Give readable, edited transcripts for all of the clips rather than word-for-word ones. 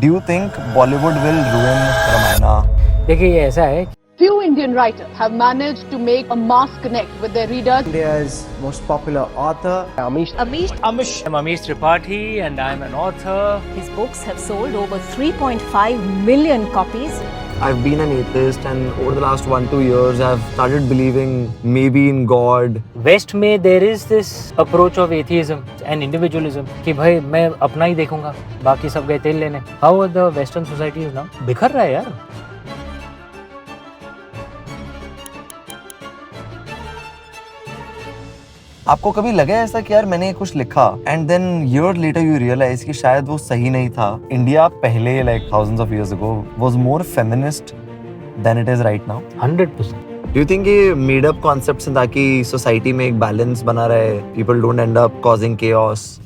Do you think Bollywood will ruin Ramayana? देखिए ये ऐसा है Few Indian writers have managed to make a mass connect with their readers. India's most popular author, I'm Amish Tripathi and I'm an author. His books have sold over 3.5 million copies. I've been an atheist and over the last 1-2 years I've started believing maybe in God. West में there is this approach of atheism and individualism कि भाई मैं अपना ही देखूंगा बाकी सब गए तेल लेने. How the Western society is now? बिखर रहा है यार. आपको कभी लगा ऐसा कि यार मैंने कुछ लिखा and then year later you realize कि शायद वो सही नहीं था. इंडिया पहले like thousands of years ago was more feminist than it is right now. 100%. Do you think ये मेड अप कॉन्सेप्ट्स हैं ताकि सोसाइटी में एक बैलेंस बना रहे, people don't end up causing chaos?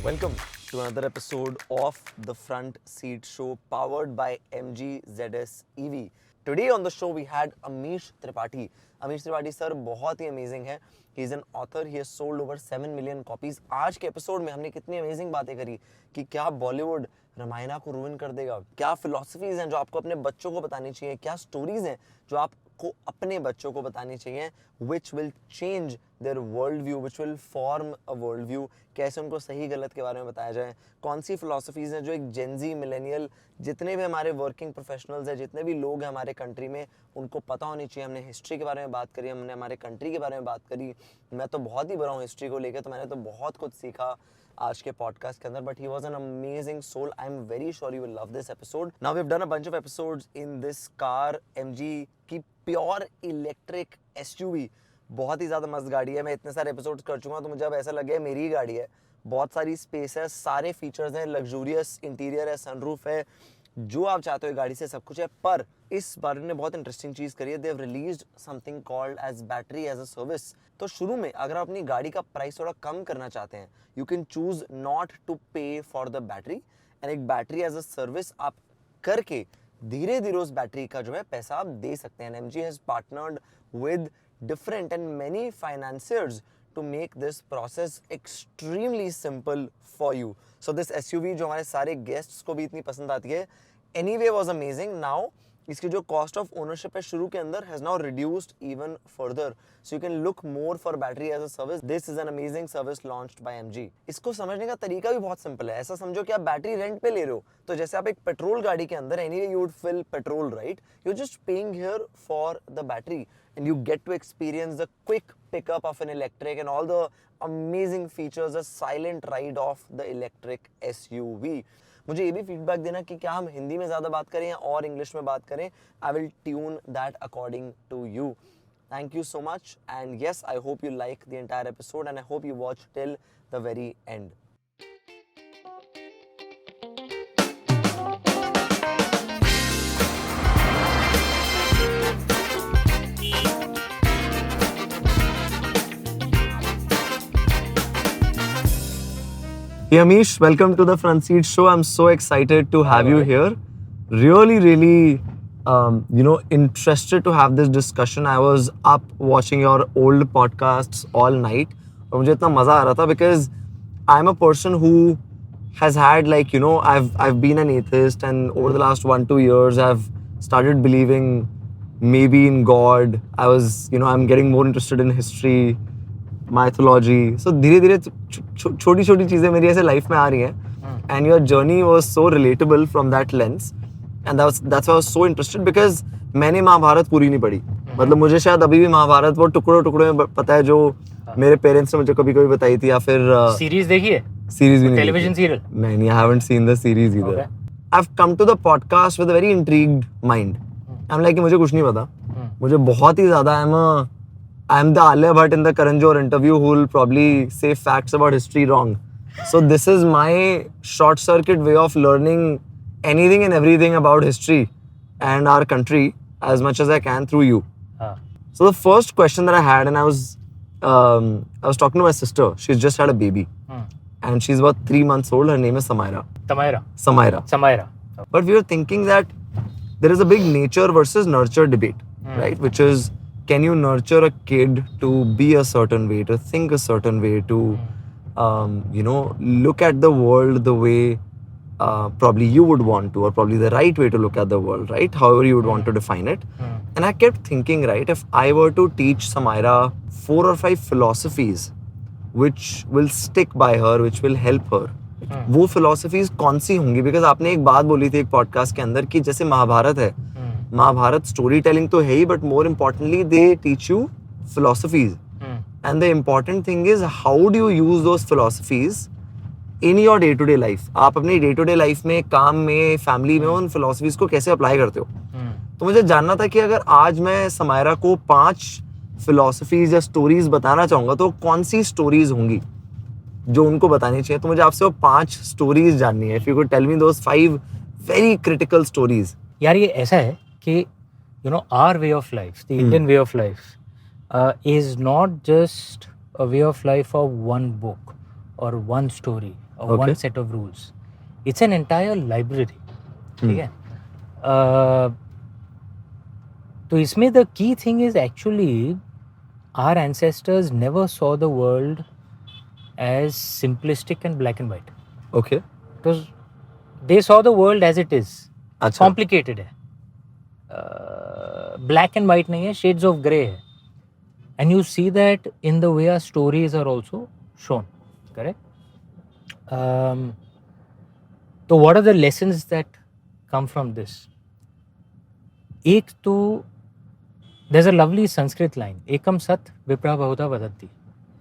Welcome to another episode of the Front Seat Show powered by MGZS EV. Today on the show we had Amish Tripathi. Amish Tripathi sir बहुत ही amazing है. He is an author. He has sold over 7 million copies. आज के episode में हमने कितनी amazing बातें करी कि क्या बॉलीवुड रामायणा को रूइन कर देगा, क्या फिलॉसफीज हैं जो आपको अपने बच्चों को बतानी चाहिए, क्या स्टोरीज हैं जो आपको अपने बच्चों को बतानी चाहिए, which will change their world view, which will form a world view. कैसे उनको सही गलत के बारे में बताया जाए, कौन सी फिलॉसफीज हैं जो एक जेनजी मिलेनियल जितने भी हमारे वर्किंग प्रोफेशनल्स हैं, जितने भी लोग हैं हमारे कंट्री में, उनको पता होनी चाहिए. हमने हिस्ट्री के बारे में बात करी, हमने हमारे कंट्री के बारे में बात करी. मैं तो बहुत ही बुरा हूँ हिस्ट्री को लेकर, तो मैंने तो बहुत कुछ सीखा आज के पॉडकास्ट के अंदर. But he was an amazing soul. I am very sure you will love this episode. Now we have done a bunch of episodes in this car. MG की प्योर इलेक्ट्रिक एसयूवी बहुत ही ज़्यादा मस्त गाड़ी है. मैं इतने सारे एपिसोड्स कर चुका हूँ तो मुझे अब ऐसा लग गया मेरी ही गाड़ी है. बहुत सारी स्पेस है, सारे फीचर्स हैं, लग्जूरियस इंटीरियर है, सनरूफ है, जो आप चाहते हो गाड़ी से सब कुछ है. पर इस बारे में बहुत इंटरेस्टिंग चीज़ करी है. They have released something called as battery as a service. तो शुरू में अगर आप अपनी गाड़ी का प्राइस थोड़ा कम करना चाहते हैं, you can choose not to pay for the battery and एक बैटरी एज अ सर्विस आप करके धीरे धीरे उस बैटरी का जो है पैसा आप दे सकते हैं. MG has partnered with different and many financiers to make this process extremely simple for you. So this SUV जो हमारे सारे guests को भी इतनी पसंद आती है, anyway was amazing. Now इसकी जो cost of ownership है शुरू के अंदर has now reduced even further. So you can look more for battery as a service. This is an amazing service launched by MG. इसको समझने का तरीका भी बहुत सिंपल है. ऐसा समझो कि आप बैटरी रेंट पे ले रहे हो, तो जैसे आप एक पेट्रोल गाड़ी के अंदर anyway you would fill petrol, right? You're just paying here for the battery. And you get to experience the quick pickup of an electric and all the amazing features, a silent ride of the electric SUV. मुझे ये भी feedback देना कि क्या हम हिंदी में ज़्यादा बात करें और इंग्लिश में बात करें. I will tune that according to you. Thank you so much, and yes, I hope you like the entire episode and I hope you watch till the very end. Hey Amish, welcome to the Front Seat Show. I'm so excited to have you here. Really, interested to have this discussion. I was up watching your old podcasts all night. और मुझे इतना मजा आ रहा था because I'm a person who has had I've been an atheist and over the last 1-2 years I've started believing maybe in God. I'm getting more interested in history, mythology. So धीरे धीरे छोटी छोटी चीजें मेरी ऐसे लाइफ में आ रही हैं. And your journey was so relatable from that lens. And that's why I was so interested because मैंने महाभारत पूरी नहीं पढ़ी. मतलब मुझे शायद अभी भी महाभारत वो टुकड़ों टुकड़ों में पता है जो मेरे पेरेंट्स ने मुझे कभी कभी बताई थी, या फिर सीरीज देखी है? सीरीज भी नहीं, टेलीविजन सीरियल नहीं. I haven't seen the series either. Okay. I've come to the podcast with a very intrigued mind. I'm like कि मुझे कुछ नहीं पता. मुझे बहुत ही ज़्यादा I'm the Alia Bhatt in the Karan Johar interview who will probably say facts about history wrong. So this is my short circuit way of learning anything and everything about history and our country as much as I can through you. So the first question that I had, and I was talking to my sister. She's just had a baby, and she's about 3 months old. Her name is Samaira. But we were thinking that there is a big nature versus nurture debate, right? Which is can you nurture a kid to be a certain way, to think a certain way, to look at the world the way probably you would want to, or probably the right way to look at the world, right? However you would want to define it. And I kept thinking, right, if I were to teach Samaira 4 or 5 philosophies which will stick by her, which will help her, वो philosophies कौन सी होंगी? Because आपने एक बात बोली थी एक podcast के अंदर कि जैसे महाभारत है, महाभारत स्टोरी टेलिंग तो है ही, but more importantly they teach you philosophies. And the important thing is how do you use those philosophies in your day to day life. आप अपनी day to day life में, काम में, family में उन philosophies को कैसे apply करते हो? तो मुझे जानना था कि अगर आज मैं समायरा को 5 philosophies या stories बताना चाहूँगा तो कौन सी stories होंगी जो उनको बतानी चाहिए? तो मुझे आपसे वो 5 stories जाननी है. If you could tell me those 5 very critical stories. यार ये ऐसा है कि our way of life, the Indian way of life is not just a way of life of one book or one story or one set of rules. It's an entire library. ठीक है? तो इसमें the key thing is actually our ancestors never saw the world as simplistic and black and white. Okay. Because they saw the world as it is. अच्छा. Complicated है. Black and white नहीं है, shades of grey है. And you see that in the way our stories are also shown. Correct? So what are the lessons that come from this? एक तो there's a lovely Sanskrit line. Ekam sat vipra bahuta vadati.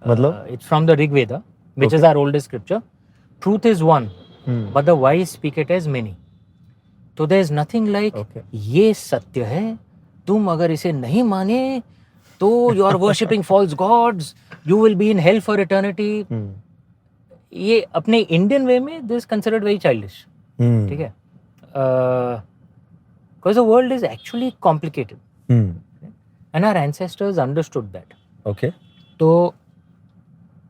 मतलब? It's from the Rig Veda, which is our oldest scripture. Truth is one, but the wise speak it as many. So there's nothing like ये सत्य है, तुम अगर इसे नहीं माने तो you are worshipping false gods, you will be in hell for eternity. ये अपने इंडियन वे में this is considered very childish. ठीक है? Because the world is actually complicated. And our ancestors understood that. Okay. तो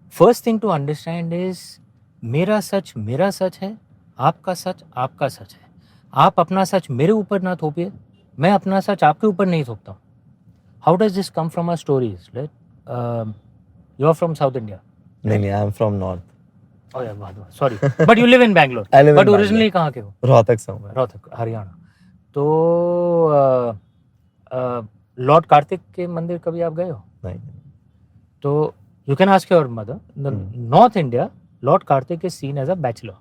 first thing to understand is मेरा सच है, आपका सच है. आप अपना सच मेरे ऊपर ना थोपिए, मैं अपना सच आपके ऊपर नहीं थोपता हूँ. How does this come from our stories? Right? You're from South India. Right? नहीं, I'm from North. Oh yeah, Wadhwa. Sorry. But you live in Bangalore. I live in But originally कहाँ के हो? रोहतक से हूँ मैं. रोहतक, हरियाणा. तो लॉर्ड कार्तिक के मंदिर कभी आप गए हो? नहीं. तो you can ask your mother. In North India, Lord Kartik is seen as a bachelor.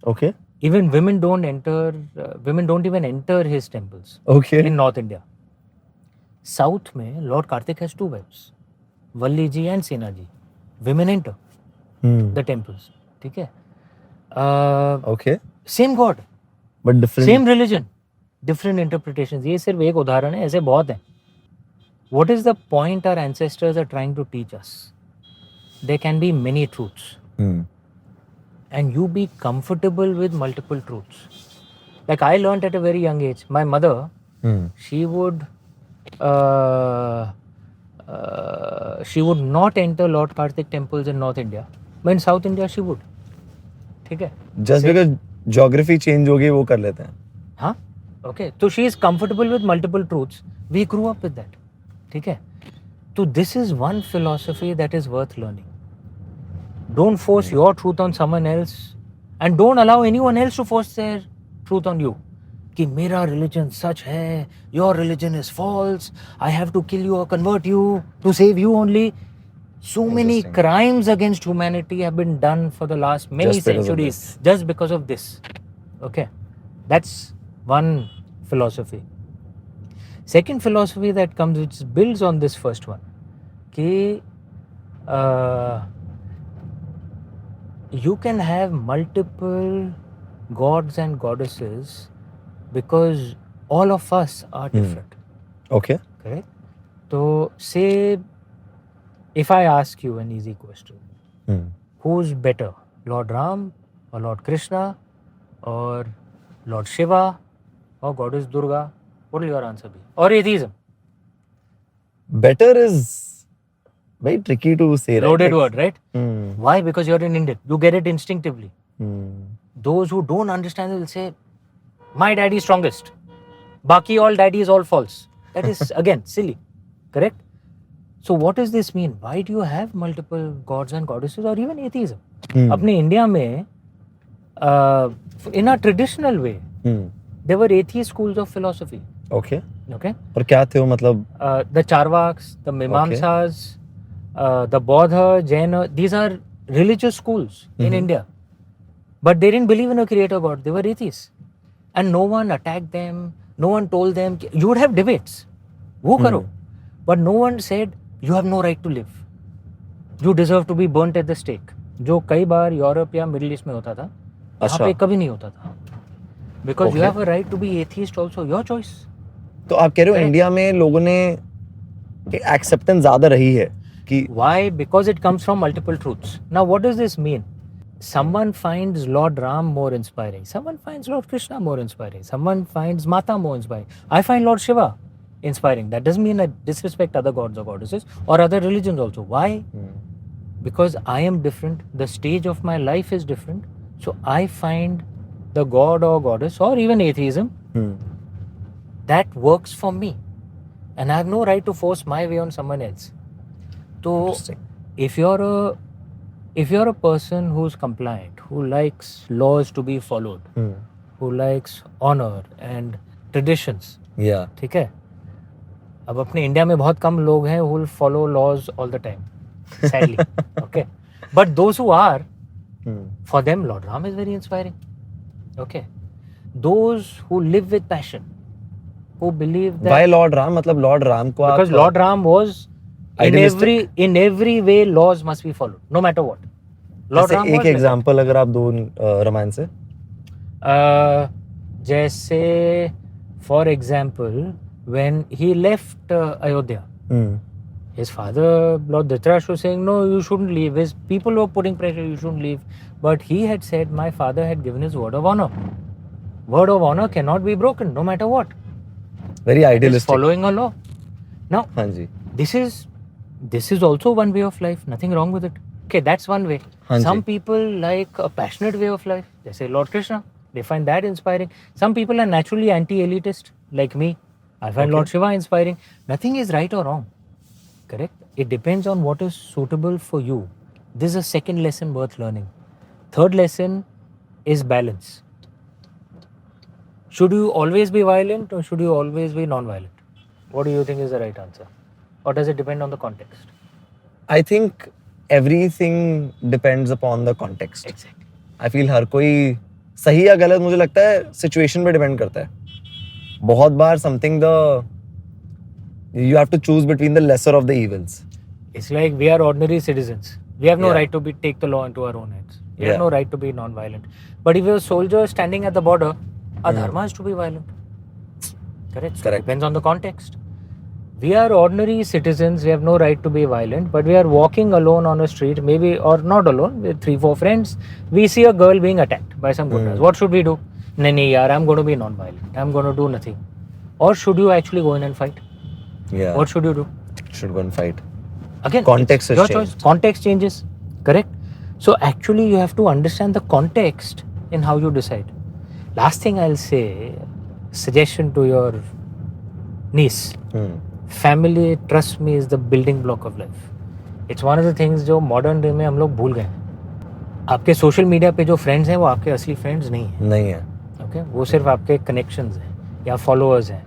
Okay. Even women don't even enter his temples. Okay. In North India. South में Lord Kartik has 2 wives, Valli ji and Sena ji. Women enter the temples. ठीक है? Okay. Same God, but different. Same religion, different interpretations. ये सिर्फ एक उदाहरण है, ऐसे बहुत हैं. What is the point our ancestors are trying to teach us? There can be many truths. And you be comfortable with multiple truths. Like I learned at a very young age. My mother, she would not enter Lord Kartik temples in North India, but in South India she would. ठीक है? Just because geography change होगी वो कर लेते हैं. हाँ? Okay. So she is comfortable with multiple truths. We grew up with that. ठीक है? So this is one philosophy that is worth learning. Don't force your truth on someone else, and don't allow anyone else to force their truth on you. कि मेरा religion सच है, your religion is false, I have to kill you or convert you to save you only. So many crimes against humanity have been done for the last many centuries just because of this. Okay, that's one philosophy. Second philosophy that comes, which builds on this first one, कि you can have multiple gods and goddesses because all of us are different. Okay. Correct? So say if I ask you an easy question, who's better, Lord Ram or Lord Krishna or Lord Shiva or Goddess Durga? What will your answer be? Or atheism? Better is very tricky to say. Loaded word, right? Why? Because you're in India. You get it instinctively. Those who don't understand will say, my daddy is strongest. Baki all daddy is all false. That is again silly. Correct? So what does this mean? Why do you have multiple gods and goddesses or even atheism? अपने India में in a traditional way there were atheist schools of philosophy. Okay. Okay. और क्या थे वो मतलब? The Charvaks, the Mimamsas, the Bodha, Jaina, these are religious schools in India. But they didn't believe in a creator god. They were atheists. And no one attacked them. No one told them. You would have debates. वो करो. But no one said, you have no right to live. You deserve to be burnt at the stake. जो कई बार Europe या middle east में होता था, यहाँ पे कभी नहीं होता था. Because you have a right to be atheist also. Your choice. तो आप कह रहे हो इंडिया में लोगों ने एक्सेप्टेंस ज्यादा रही है कि why? Because it comes from multiple truths. Now what does this mean? Someone finds Lord Ram more inspiring. Someone finds Lord Krishna more inspiring. Someone finds Mata more inspiring. I find Lord Shiva inspiring. That doesn't mean I disrespect other gods or goddesses or other religions also. Why? Because I am different. The stage of my life is different. So I find the god or goddess or even atheism that works for me. And I have no right to force my way on someone else. So if you're a person who's compliant, who likes laws to be followed, who likes honor and traditions, ठीक है? अब अपने India में बहुत कम लोग हैं who will follow laws all the time, sadly. Okay, but those who are, for them Lord Ram is very inspiring. Okay, those who live with passion, who believe that. Why Lord Ram? मतलब Lord Ram को because Lord Ram was in every way laws must be followed, no matter what. Lord Ram एक example अगर आप दो रामायण से. जैसे for example when he left Ayodhya, his father Lord Dhritarashtra was saying no, you shouldn't leave. His people were putting pressure, you shouldn't leave. But he had said my father had given his word of honor. Word of honor cannot be broken, no matter what. Very idealistic. Following a law. Now, हाँ जी. This is also one way of life. Nothing wrong with it. Okay, that's one way. Some people like a passionate way of life. They say Lord Krishna. They find that inspiring. Some people are naturally anti-elitist, like me. I find Lord Shiva inspiring. Nothing is right or wrong. Correct? It depends on what is suitable for you. This is a second lesson worth learning. Third lesson is balance. Should you always be violent or should you always be non-violent? What do you think is the right answer? Or does it depend on the context? I think everything depends upon the context. Exactly. I feel हर कोई सही या गलत मुझे लगता है situation पे depend करता है. बहुत बार something you have to choose between the lesser of the evils. It's like we are ordinary citizens. We have no right to take the law into our own hands. We have no right to be non-violent. But if you're a soldier standing at the border, adharma is to be violent. Correct? So Correct. Depends on the context. We are ordinary citizens. We have no right to be violent. But we are walking alone on a street, maybe or not alone, with 3-4 friends. We see a girl being attacked by some gunners. What should we do? Nahi, yaar, I'm going to be non-violent. I'm going to do nothing. Or should you actually go in and fight? Yeah. What should you do? Should go and fight. Again, Context has your changed. choice. Context changes. Correct? So actually you have to understand the context in how you decide. Last thing I'll say, suggestion to your niece. Family, trust me, is the building block of life. It's one of the things जो modern day में हम लोग भूल गए. आपके social media पे जो friends हैं वो आपके असली फ्रेंड्स नहीं हैं. नहीं है. Okay? वो सिर्फ आपके कनेक्शंस हैं या फॉलोअर्स हैं.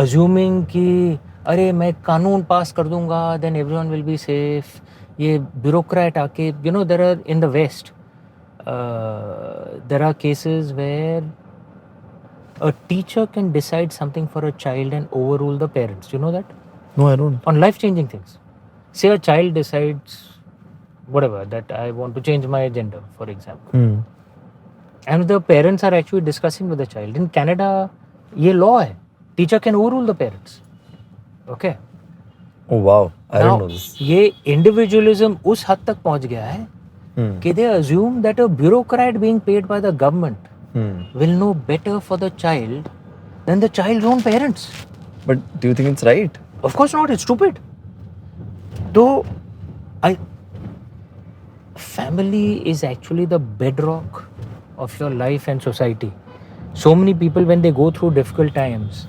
अज्यूमिंग कि अरे मैं कानून पास कर दूंगा then everyone will be safe. ये ब्यूरोक्रेट आके you know there are in the west there are cases where a teacher can decide something for a child and overrule the parents. You know that? No, I don't. On life-changing things. Say a child decides whatever, that I want to change my gender, for example. And the parents are actually discussing with the child. In Canada, ये law है. Teacher can overrule the parents. Okay? Oh wow, I Now, don't know this. ये individualism उस हद तक पहुंच गया है कि they assume that a bureaucrat being paid by the government will know better for the child than the child's own parents. But do you think it's right? Of course not. It's stupid. Though, family is actually the bedrock of your life and society. So many people, when they go through difficult times,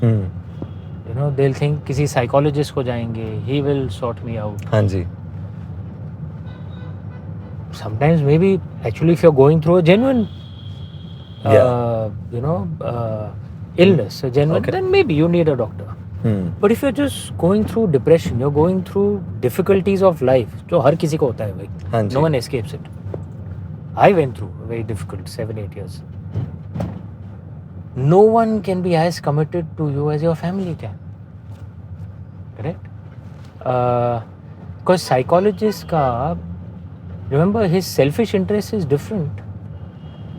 they'll think किसी psychologist को जाएंगे, he will sort me out. हाँ जी. Sometimes maybe actually if you're going through a genuine illness, a genuine, Okay. then maybe you need a doctor. But if you're just going through depression, you're going through difficulties of life, जो हर किसी को होता है भाई. हाँ जी. No one escapes it. I went through a very difficult 7-8 years. No one can be as committed to you as your family can. Correct? Because psychologist ka, remember, his selfish interest is different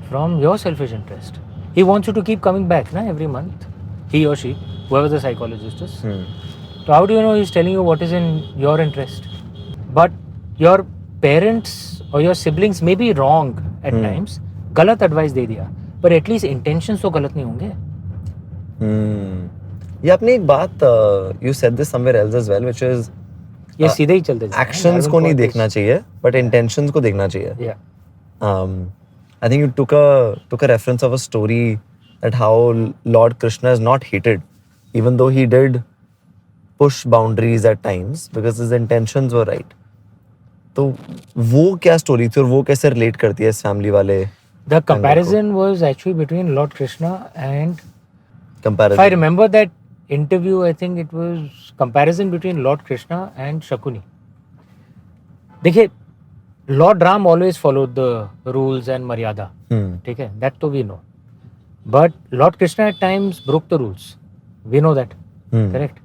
from your selfish interest. He wants you to keep coming back every month. He or she, whoever the psychologist is. So how do you know he's telling you what is in your interest? But your parents or your siblings may be wrong at times. गलत advice दे दिया. But at least intentions तो गलत नहीं होंगे. ये आपने एक बात you said this somewhere else as well, which is ये सीधे ही चलते जाते हैं. actions को नहीं देखना चाहिए, but intentions को देखना चाहिए. Yeah. I think you took a reference of a story that how Lord Krishna is not hated, even though he did push boundaries at times because his intentions were right. तो वो क्या story थी और वो कैसे relate करती है इस family वाले? The comparison was actually between Lord Krishna and, Comparison. if I remember that interview, I think it was comparison between Lord Krishna and Shakuni. देखिए, Lord Ram always followed the rules and maryada. ठीक है, that तो we know. But Lord Krishna at times broke the rules. We know that. Correct.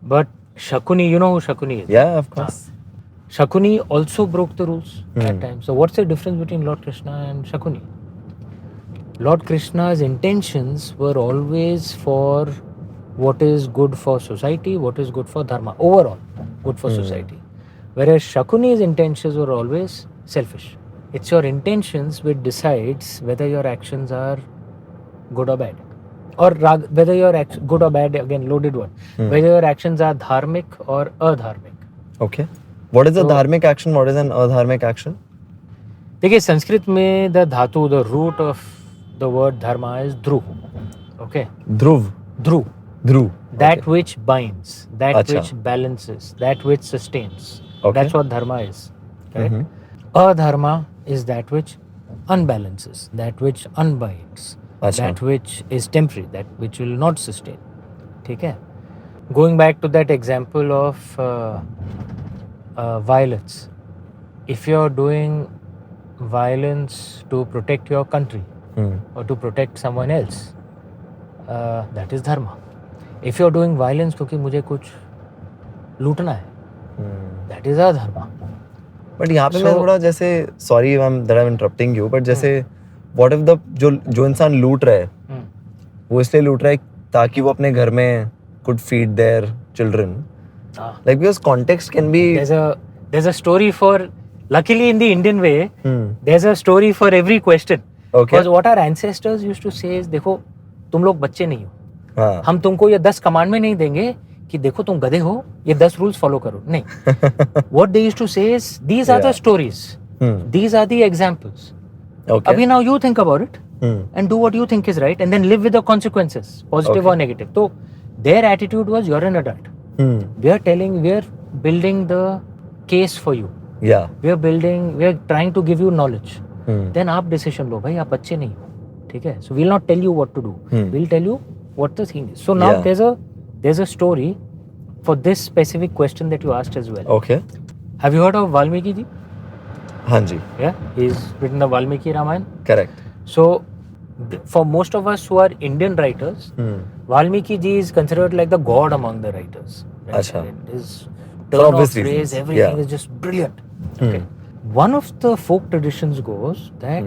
But Shakuni, you know who Shakuni is? Yeah, of course. Shakuni also broke the rules at times. So what's the difference between Lord Krishna and Shakuni? Lord Krishna's intentions were always for what is good for society, what is good for dharma, overall good for society. Whereas Shakuni's intentions were always selfish. It's your intentions which decides whether your actions are good or bad. Or whether your good or bad, again loaded word, whether your actions are dharmic or adharmic. Okay. What is a dharmic action? What is an adharmic action? देखिए संस्कृत में the धातु, the root of the word dharma is dhru. Okay. Dhruv. Dhru. That Okay. which binds, that Acha. which balances, that which sustains. Okay. That's what dharma is. Correct? Adharma is that which unbalances, that which unbinds, Acha. that which is temporary, that which will not sustain. ठीक है? Going back to that example of violence. If you're doing violence to protect your country or to protect someone else, that is dharma. If you're doing violence क्योंकि मुझे कुछ लूटना है, that is adharma. But यहाँ पे मैं थोड़ा जैसे sorry that I'm interrupting you, but जैसे what if the जो इंसान लूट रहा है वो इसलिए लूट रहा है ताकि वो अपने घर में could feed their children. Like because context can be. There's a story for, luckily in the Indian way, there's a story for every question. Okay. Because what our ancestors used to say is, देखो तुम लोग बच्चे नहीं हो, हाँ. हम तुमको ये 10 कमांडमेंट नहीं देंगे कि देखो तुम गधे हो, ये 10 रूल्स फॉलो करो, नहीं. What they used to say is, these are the stories, these are the examples. Okay. Abhi now you think about it and do what you think is right and then live with the consequences, positive or negative. So their attitude was, you're an adult. We are building the case for you. Yeah. We are trying to give you knowledge. Then आप decision लो भाई, आप बच्चे नहीं हो, ठीक है? So we'll not tell you what to do. We'll tell you what the thing is. So now there's a story for this specific question that you asked as well. Okay. Have you heard of Valmiki ji? हाँ जी. Yeah, he's written the Valmiki Ramayana. Correct. So for most of us who are Indian writers, Valmiki ji is considered like the god among the writers. Right? Acha. His For turn of obvious phrase, reasons. everything Yeah. is just brilliant. Okay. One of the folk traditions goes that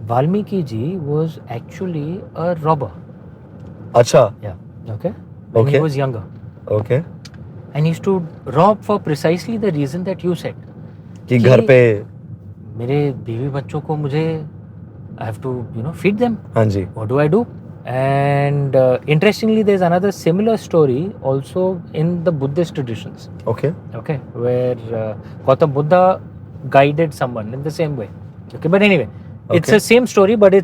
Valmiki ji was actually a robber. Acha. Yeah. Okay. When he Okay. was younger. Okay. And he used to rob for precisely the reason that you said. कि घर पे. मेरे बीवी बच्चों को मुझे I have to feed them. हाँ जी. What do I do? And interestingly, there's another similar story also in the Buddhist traditions. Okay. Okay, where Gautam Buddha guided someone in the same way. Okay, but anyway, it's the same story, but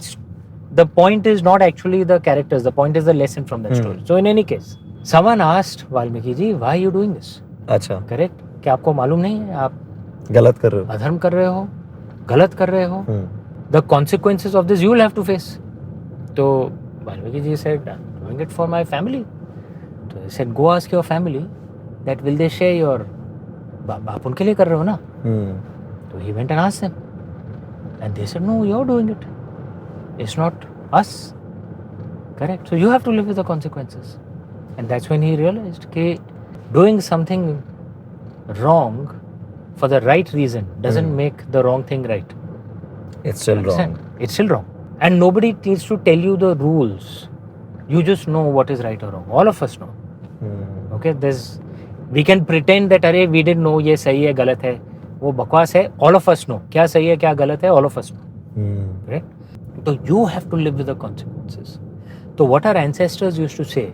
the point is not actually the characters. The point is the lesson from that story. So in any case, Someone asked Valmiki ji, why are you doing this? अच्छा, Correct? क्या आपको मालूम नहीं है आप गलत कर रहे हो. अधर्म कर रहे हो, गलत कर रहे हो? The consequences of this you will have to face. तो Valmiki ji said, I'm doing it for my family. So he said, go ask your family that will they share your आप उनके लिए कर रहे हो ना? So he went and asked them. And they said, no, you're doing it. It's not us. Correct? So you have to live with the consequences. And that's when he realized that doing something wrong for the right reason doesn't make the wrong thing right. It's still wrong. It's still wrong. And nobody needs to tell you the rules. You just know what is right or wrong. All of us know. Okay? We can pretend that अरे we didn't know ये सही है गलत है वो बकवास है. All of us know क्या सही है क्या गलत है. All of us know. Right? So you have to live with the consequences. So what our ancestors used to say,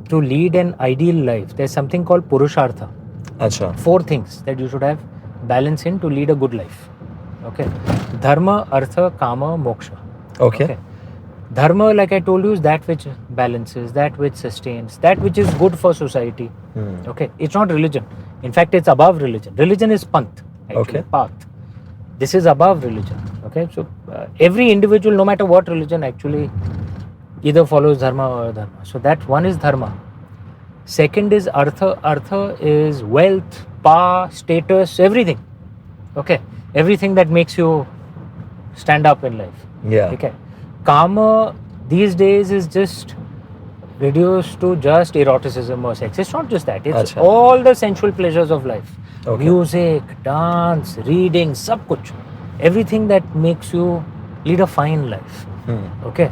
to lead an ideal life, there's something called purushartha. अच्छा. 4 things that you should have balance in to lead a good life. Okay. Dharma, artha, kama, moksha. Okay. Dharma, like I told you, is that which balances, that which sustains, that which is good for society. Okay. It's not religion. In fact, it's above religion. Religion is panth, actually, Okay. path. This is above religion. Okay. So every individual, no matter what religion, actually either follows dharma or dharma. So that one is dharma. Second is artha. Artha is wealth, power, status, everything. Okay. Everything that makes you stand up in life. Yeah. Okay. Kama these days is just reduced to just eroticism or sex. It's not just that. It's Achha. all the sensual pleasures of life. Okay. Music, dance, reading, sab kuch. Everything that makes you lead a fine life. Okay.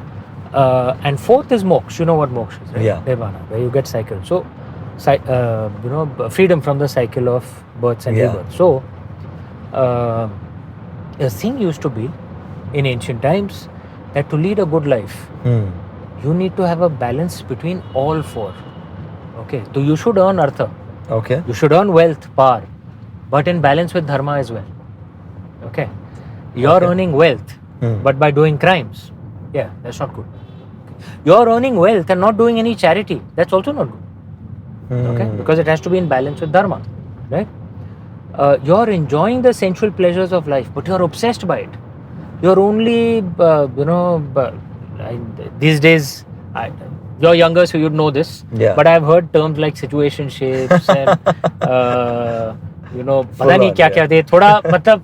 And fourth is moksha. You know what moksha is, right? Yeah. Nirvana, where you get cycled. So, freedom from the cycle of births and rebirths. So, a thing used to be in ancient times that to lead a good life, you need to have a balance between all 4. Okay. So, you should earn artha. Okay. You should earn wealth, power, but in balance with dharma as well. Okay. You're earning wealth, but by doing crimes. Yeah, that's not good. You're earning wealth and not doing any charity. That's also not good. Okay, because it has to be in balance with dharma, right? You're enjoying the sensual pleasures of life, but you're obsessed by it. You're only, these days, you're younger, so you'd know this. Yeah. But I've heard terms like situationships and, पता नहीं क्या क्या थे. थोड़ा मतलब,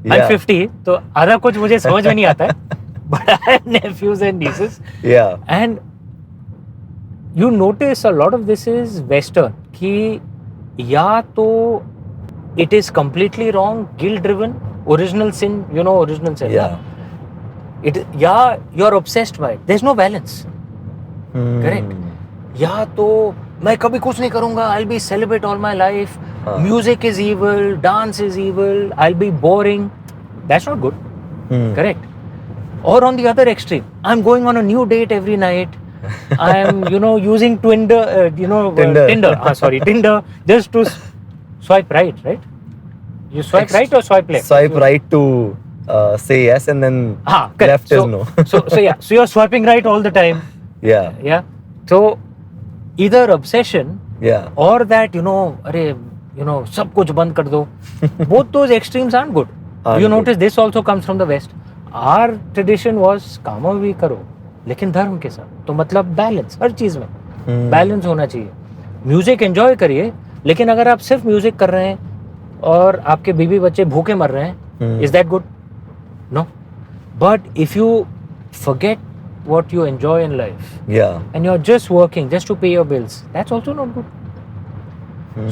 I'm 50, तो आधा कुछ मुझे समझ में नहीं आता है. But I have nephews and nieces. Yeah. And you notice a lot of this is Western. कि या तो it is completely wrong, guilt driven, original sin, original sin. Yeah. Yeah, you're obsessed by it. There's no balance. Correct. या तो मैं कभी कुछ नहीं करूँगा. I'll be celibate all my life. Music is evil, dance is evil, I'll be boring. That's not good. Correct. Or on the other extreme, I'm going on a new date every night. I'm, using Tinder, Tinder, just to swipe right? You swipe right or swipe left? Swipe right to say yes, and then left is no. so you're swiping right all the time. Yeah. Yeah. So either obsession, or that, सब कुछ बंद कर दो. Both those extremes aren't good. You notice this also comes from the West. Our tradition was कामा भी करो लेकिन धर्म के साथ. तो मतलब बैलेंस हर चीज में बैलेंस होना चाहिए. म्यूजिक एंजॉय करिए, लेकिन अगर आप सिर्फ म्यूजिक कर रहे हैं और आपके बीवी बच्चे भूखे मर रहे हैं, is that good? No. But if you forget what you enjoy in life, and you're just working just to pay your bills, that's also not good.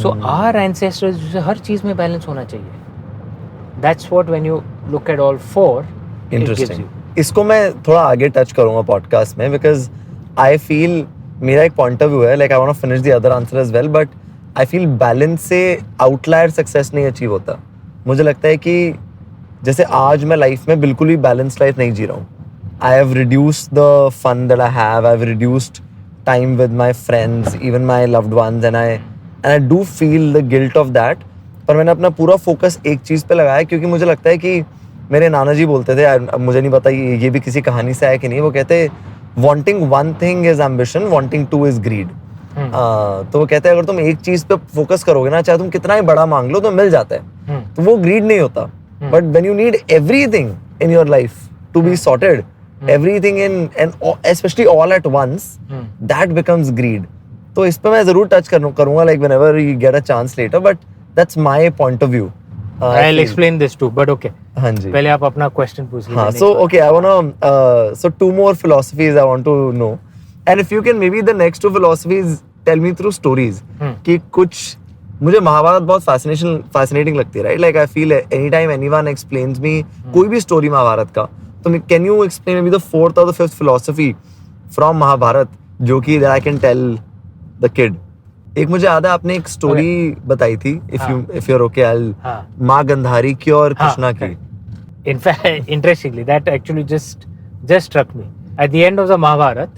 So our ancestors, हर चीज में बैलेंस होना चाहिए. That's what when you look at all 4, Interesting. इसको मैं थोड़ा आगे touch करूंगा podcast में, बिकॉज आई फील मेरा एक पॉइंट ऑफ व्यू है, like I want to finish the other answer as well, but I feel balance से आउटलायर सक्सेस नहीं अचीव होता. मुझे लगता है कि जैसे आज मैं लाइफ में बिल्कुल ही बैलेंस लाइफ नहीं जी रहा हूँ. I have reduced the fun that I have reduced time with my friends, even my loved ones, and I do feel the guilt of that. पर मैंने अपना पूरा फोकस एक चीज़ पे लगाया, क्योंकि मुझे लगता है कि मेरे नाना जी बोलते थे, मुझे नहीं पता ये भी किसी कहानी से आया कि नहीं, वो कहते wanting one thing is ambition, wanting two is greed. तो वो कहते हैं अगर तुम एक चीज पे फोकस करोगे ना, चाहे तुम कितना ही बड़ा मांग लो तो मिल जाता है, तो वो ग्रीड नहीं होता. But when you need everything in your life to be sorted, everything in and especially all at once, that becomes greed. तो इस पे मैं जरूर टच करूंगा like whenever you get a chance later, but that's my point of view. I'll explain this too, but okay. हाँ जी. पहले आप अपना question पूछ लीजिए. हाँ, so okay, I wanna so two more philosophies I want to know, and if you can maybe the next two philosophies tell me through stories. कि कुछ मुझे महाभारत बहुत fascinating लगती है, right? Like I feel anytime anyone explains me कोई भी story Mahabharat का, तो can you explain maybe the fourth or the fifth philosophy from Mahabharat जो कि that I can tell the kid. एक मुझे याद है आपने एक स्टोरी बताई थी, if you're okay, I'll माँ गंधारी की और कृष्णा की. In fact, interestingly, that actually just struck me. At the end of the Mahabharat,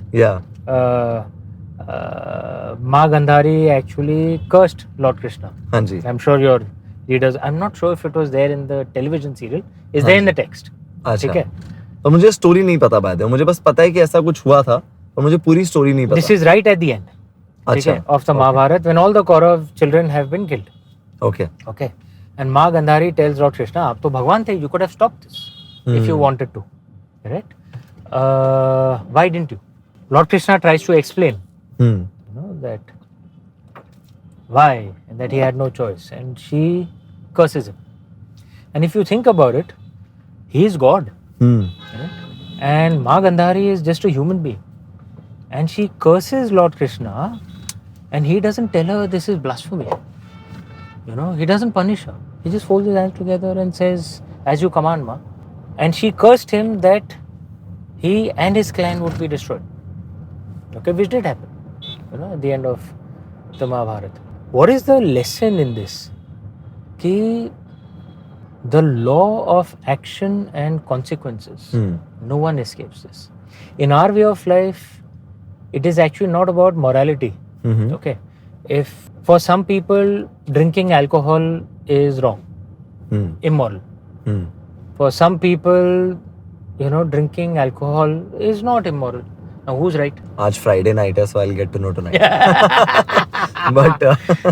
Maa Gandhari actually cursed Lord Krishna. हाँ जी. I'm sure your readers, I'm not sure if it was there in the television serial, is there in the text. अच्छा. ठीक है. तो मुझे story नहीं पता बात है, मुझे बस पता है कि ऐसा कुछ हुआ था, और मुझे पूरी स्टोरी नहीं पता. This is right at the end. अच्छा. Of the Mahabharat, when all the Kaurav children have been killed. Okay. Okay. And Maa Gandhari tells Lord Krishna, आप तो भगवान थे, you could have stopped this if you wanted to. Correct? Why didn't you? Lord Krishna tries to explain, that why, and that he had no choice, and she curses him. And if you think about it, he is God. Right? And Maa Gandhari is just a human being. And she curses Lord Krishna, and he doesn't tell her this is blasphemy. He doesn't punish her. He just folds his hands together and says, as you command, Ma. And she cursed him that he and his clan would be destroyed. Okay, which did happen, at the end of the Mahabharata. What is the lesson in this? Ki the law of action and consequences, no one escapes this. In our way of life, it is actually not about morality. Okay, if for some people drinking alcohol is wrong, immoral. For some people, drinking alcohol is not immoral. Now who's right? आज Friday night है, so I'll get to know tonight. But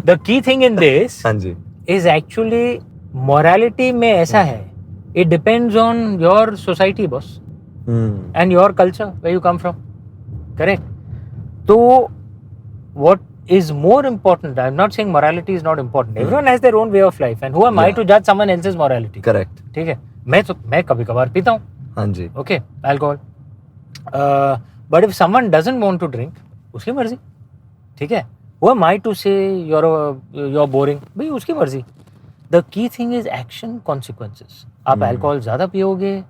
the key thing in this हाँ जी. is actually morality में ऐसा है. It depends on your society, boss, and your culture, where you come from. Correct? So what is more important? I'm not saying morality is not important. Everyone has their own way of life, and who am I to judge someone else's morality? Correct. ठीक है. मैं कभी कभार पीता हूँ. हाँ जी. Okay, alcohol. But if someone doesn't want to drink, उसकी मर्जी. ठीक है. Who am I to say you're boring? भाई उसकी मर्जी. The key thing is action, consequences. आप alcohol ज़्यादा पियोगे,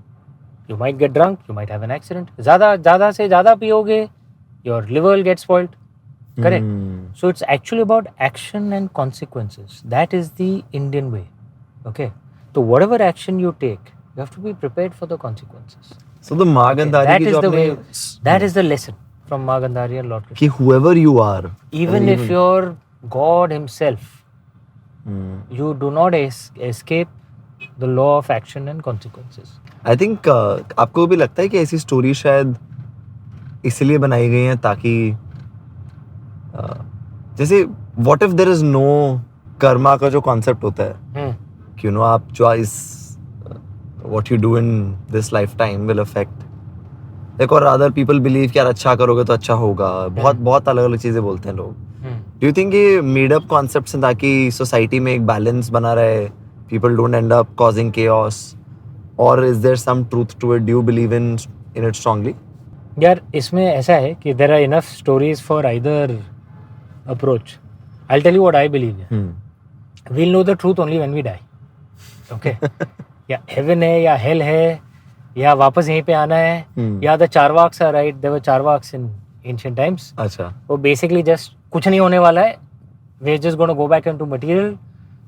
you might get drunk, you might have an accident. ज़्यादा से ज़्यादा पियोगे, your liver will get spoiled. Correct? So it's actually about action and consequences. That is the Indian way. Okay? So whatever action you take, you have to be prepared for the consequences. So the Maa Gandhari That की is जो the आपने way. That is the lesson from Maa Gandhari and Lord Krishna. कि whoever you are, Even if you're God himself, you do not escape the law of action and consequences. I think आपको भी लगता है कि ऐसी story शायद इसलिए बनाई गई हैं ताकि जैसे what if there is no Karma का जो कॉन्सेप्ट होता है कि आप जो इस what you do in this lifetime will affect like or other people believe कि यार अच्छा करोगे तो अच्छा होगा, बहुत अलग अलग चीजें बोलते हैं लोग. Do you think ये made up concepts हैं ताकि सोसाइटी में एक बैलेंस बना रहे, people don't end up causing chaos, or is there some truth to it? Do you believe in it strongly? यार इसमें ऐसा है कि there are enough stories for either approach. I'll tell you what I believe. We'll know the truth only when we die. Okay? या heaven है या hell है या वापस यहीं पे आना है या the Charvaks are right. There were Charvaks in ancient times. अच्छा. वो basically just कुछ नहीं होने वाला है. We're just going to go back into material.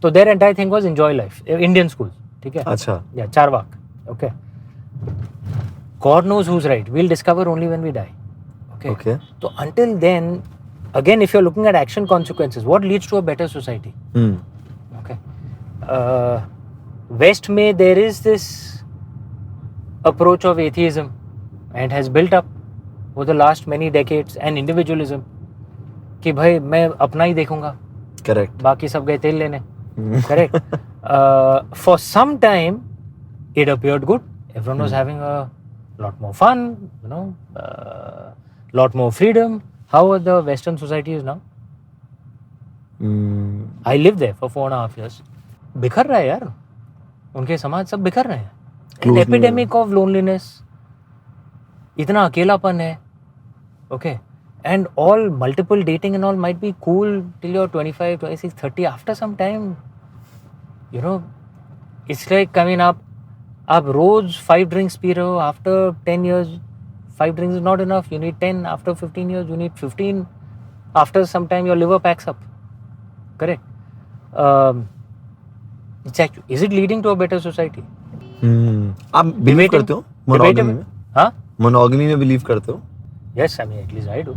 So their entire thing was enjoy life. Indian school. ठीक है? अच्छा. Yeah, Charvak. Okay. God knows who's right. We'll discover only when we die. Okay. So until then, again, if you're looking at action consequences, what leads to a better society? Okay. West में there is this approach of atheism and has built up. for the last many decades and individualism कि भाई मैं अपना ही देखूंगा, Correct. बाकी सब गए तेल लेने. Correct. For some time it appeared good. Everyone was having a lot more fun, lot more freedom. How are the Western societies now? I lived there for 4.5 years. बिखर रहा है यार, उनके समाज सब बिखर रहे हैं. An epidemic of loneliness, इतना अकेलापन है. Okay, and all multiple dating and all might be cool till you're 25, 26, 30. After some time, it's like, I mean, आप रोज 5 drinks पी रहे हो. After 10 years, 5 drinks is not enough. You need 10. After 15 years, you need 15. After some time, your liver packs up. Correct. Is it leading to a better society? आप believe करते हो monogamy में? हाँ, monogamy में believe करते हो? yes, I mean, at least I do.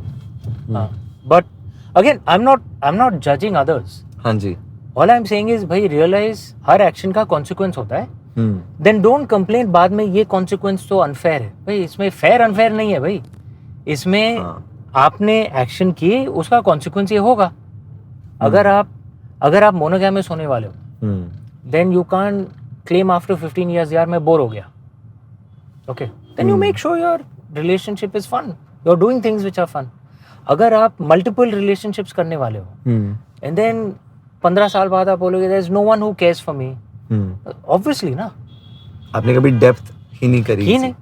But again, I'm not judging others. हाँ जी. All I'm saying is, भाई realize हर action का consequence होता है. Then don't complain बाद में ये consequence तो unfair है. भाई इसमें fair unfair नहीं है भाई. इसमें आपने action किए, उसका consequence ये होगा. अगर आप monogamous होने वाले हो, then you can't claim after 15 years यार मैं बोर हो गया. Okay, then you make sure your relationship is fun. You're doing things which are fun. अगर आप multiple relationships करने वाले हो, and then 15 साल बाद आप बोलोगे there's no one who cares for me. Obviously ना, आपने कभी डेप्थ ही नहीं करी. ही नहीं.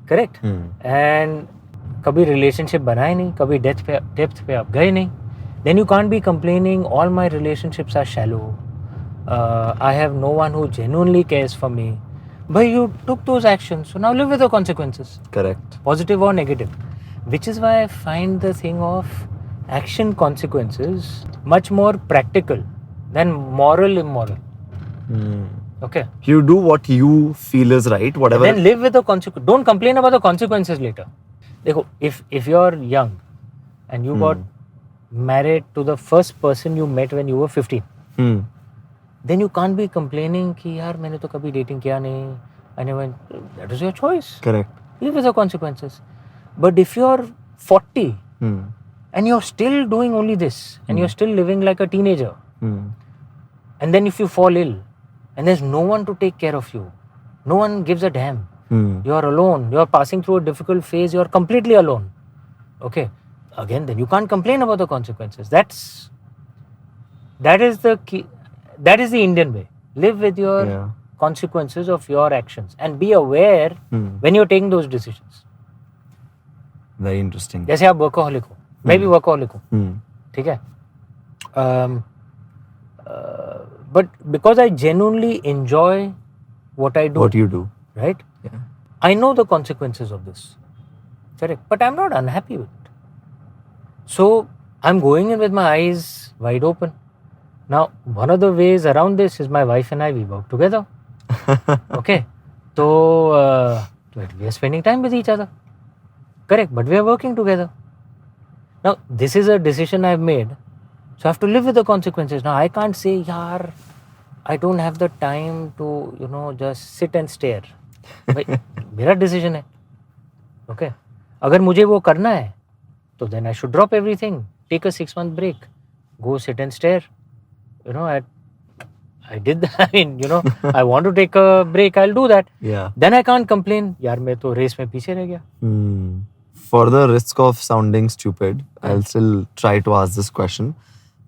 Correct. And कभी relationship बनाए नहीं, कभी depth पे आप गए नहीं. Then you can't be complaining all my relationships are shallow. I have no one who genuinely cares for me. But you took those actions, so now live with the consequences. Correct. Positive or negative. Which is why I find the thing of action consequences much more practical than moral immoral. Okay. You do what you feel is right, whatever. Then live with the consequences. Don't complain about the consequences later. देखो, if you're young and you got married to the first person you met when you were 15, then you can't be complaining कि यार मैंने तो कभी dating किया नहीं. That is your choice. Correct. Live with the consequences. But if you're 40 and you're still doing only this and you're still living like a teenager, and then if you fall ill and there's no one to take care of you, no one gives a damn, you're alone, you're passing through a difficult phase, you're completely alone. Okay, again, then you can't complain about the consequences. That is the key. That is the Indian way. Live with your consequences of your actions and be aware when you're taking those decisions. Very interesting. जैसे आप workaholic हो, मैं भी workaholic हूँ, ठीक है? But because I genuinely enjoy what I do. What you do. Right? Yeah. I know the consequences of this. Correct. But I'm not unhappy with it. So I'm going in with my eyes wide open. Now, one of the ways around this is my wife and I, we work together. Okay. So we are spending time with each other. Correct. But we are working together. Now, this is a decision I've made. So I have to live with the consequences. Now, I can't say, yaar, I don't have the time to, just sit and stare. भाई मेरा decision है. Okay. अगर मुझे वो करना है, तो then I should drop everything. Take a 6-month break. Go sit and stare. I did that. I mean, I want to take a break. I'll do that. Yeah. Then I can't complain. यार मैं तो race में पीछे रह गया. For the risk of sounding stupid, I'll still try to ask this question.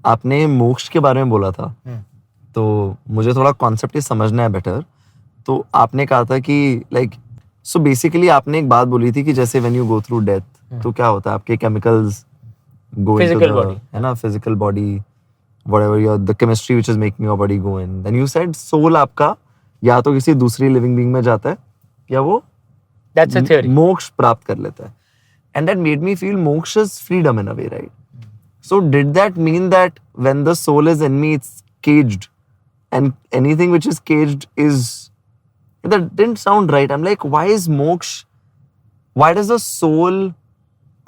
आपने मोक्ष के बारे में बोला था, तो मुझे थोड़ा कॉन्सेप्ट ही समझना है बेटर. तो आपने कहा था कि so basically आपने एक बात बोली थी कि जैसे when you go through death, तो क्या होता है, आपके chemicals go Physical into the body. है ना, physical body, whatever the chemistry which is making your body go in. Then you said soul आपका या तो किसी दूसरी living being में जाता है या वो That's a theory. मोक्ष प्राप्त कर लेता है. And that made me feel moksha is freedom in a way, right? So did that mean that when the soul is in me, it's caged, and anything which is caged is... That didn't sound right. I'm like, why is moksha? Why does the soul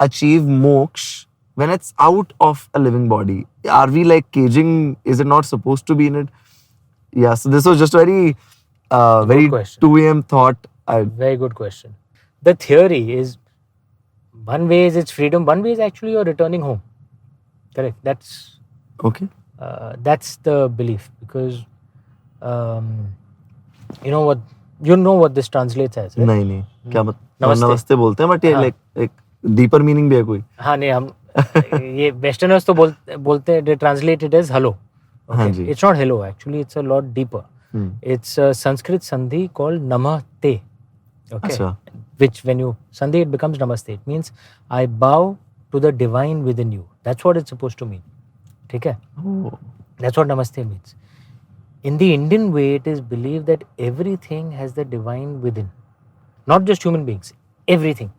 achieve moksha when it's out of a living body? Are we caging? Is it not supposed to be in it? Yeah, so this was just very 2 a.m. thought. Very good question. The theory is One way is its freedom. One way is actually you're returning home. Correct. Okay. That's the belief, because you know what this translates as, right? नहीं क्या नमस्ते। नमस्ते बोलते हैं, but ये हाँ। Like एक deeper meaning भी है कोई? हाँ नहीं, हम ये वेस्टर्नर्स तो बोलते हैं, they translate it as hello. हाँ Okay. Ji. It's not hello, actually it's a lot deeper. It's a Sanskrit sandhi called namaste. Okay. अच्छा। Which when you sandhi, it becomes namaste. It means I bow to the divine within you. That's what it's supposed to mean. ठीक है? Oh. That's what namaste means. In the Indian way, it is believed that everything has the divine within. Not just human beings, everything.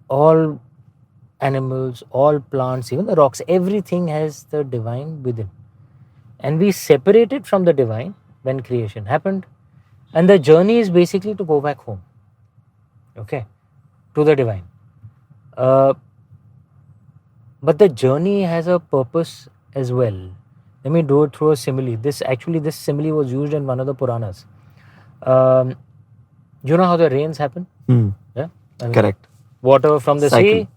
All animals, all plants, even the rocks, everything has the divine within. And we separated from the divine when creation happened. And the journey is basically to go back home. Okay? To the divine. But the journey has a purpose as well. Let me do it through a simile. This simile was used in one of the Puranas. You know how the rains happen? Yeah? Correct. Water from the Cycle. sea,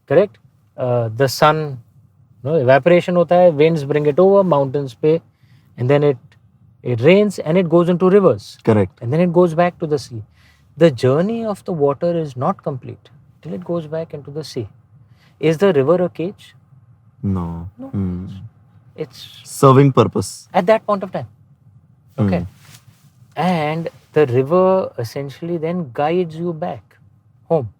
correct? The sun, evaporation hota hai, winds bring it over mountains pe, and then it rains and it goes into rivers. Correct. And then it goes back to the sea. The journey of the water is not complete till it goes back into the sea. Is the river a cage? No. It's Serving purpose. at that point of time. Okay. And the river essentially then guides you back home.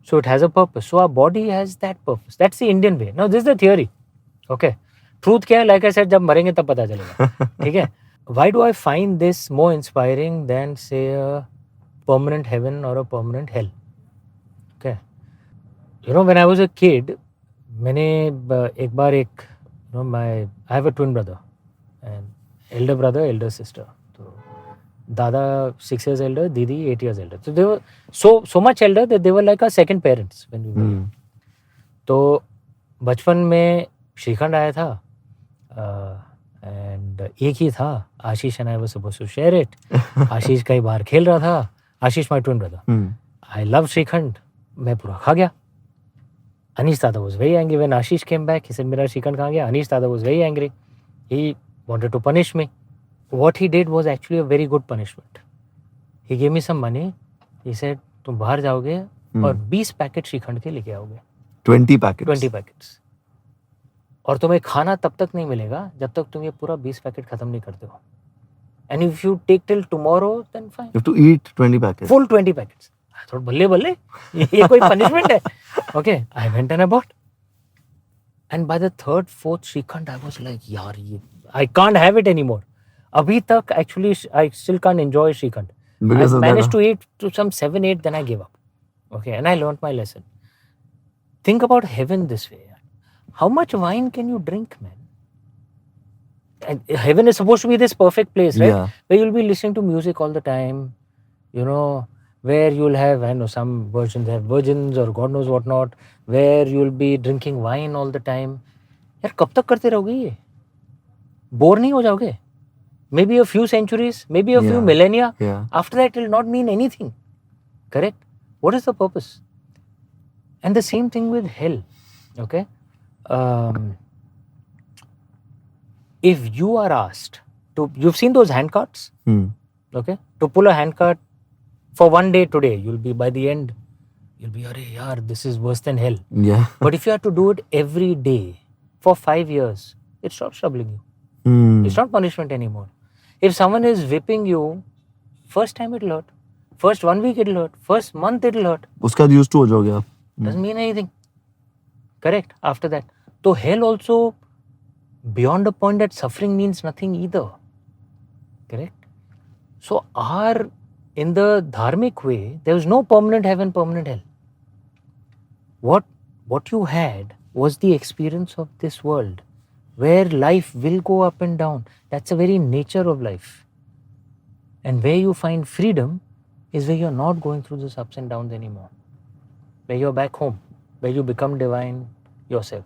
So it has a purpose. So our body has that purpose. That's the Indian way. Now this is the theory. Okay. Truth क्या है? Like I said, जब मरेंगे तब पता चलेगा. ठीक है? Why do I find this more inspiring than say a permanent heaven or a permanent hell? Okay. When I was a kid, मैंने एक बार I have a twin brother and elder brother, elder sister. So Dada 6 years elder, Didi 8 years elder. So they were so much elder that they were like our second parents when we were young. तो बचपन में श्रीखंड आया था and एक ही था. Ashish and I were supposed to share it. Ashish कई बार खेल रहा था. Ashish my twin brother. I love shrikhand. मैं पूरा खा गया. Anish Dada was very angry when Ashish came back. He said, "Mera Shrikhand kahan gaya?" Anish Dada was very angry. He wanted to punish me. What he did was actually a very good punishment. He gave me some money. He said, "तुम बाहर जाओगे और 20 packet shrikhand के लेके आओगे." 20 packets. 20 packets. और तुम्हें खाना तब तक नहीं मिलेगा जब तक तुम ये पूरा 20 पैकेट खत्म नहीं करते हो. And if you take till tomorrow, then fine. You have to eat 20 packets. Full 20 packets. I thought, बल्ले ये कोई punishment है. Okay, I went and I bought. And by the third, fourth Shrikhand, I was like, yaar, I can't have it anymore. Abhi tak, actually, I still can't enjoy Shrikhand. Because I of managed that, to eat to some 7, 8, then I gave up. Okay, and I learned my lesson. Think about heaven this way. How much wine can you drink, man? And heaven is supposed to be this perfect place, right? Yeah. Where you'll be listening to music all the time, where you'll have, some versions have virgins or God knows what not, where you'll be drinking wine all the time. यार कब तक करते रहोगे ये? Bore नहीं हो जाओगे? Maybe a few centuries, maybe a few millennia. Yeah. After that, it will not mean anything. Correct? What is the purpose? And the same thing with hell. Okay? If you are asked to, you've seen those handcarts? Okay? To pull a handcart for one day today, you'll be, by the end, you'll be, arey yaar, this is worse than hell. Yeah. But if you have to do it every day for 5 years, it stops troubling you. It's not punishment anymore. If someone is whipping you, first time it'll hurt. First 1 week it'll hurt. First month it'll hurt. उसका used to हो जाओगे आप. Doesn't mean anything. Correct? After that. So hell also, beyond the point that suffering means nothing either. Correct? So in the dharmic way, there was no permanent heaven, permanent hell. What you had was the experience of this world, where life will go up and down. That's the very nature of life. And where you find freedom is where you're not going through these ups and downs anymore. Where you're back home, where you become divine yourself.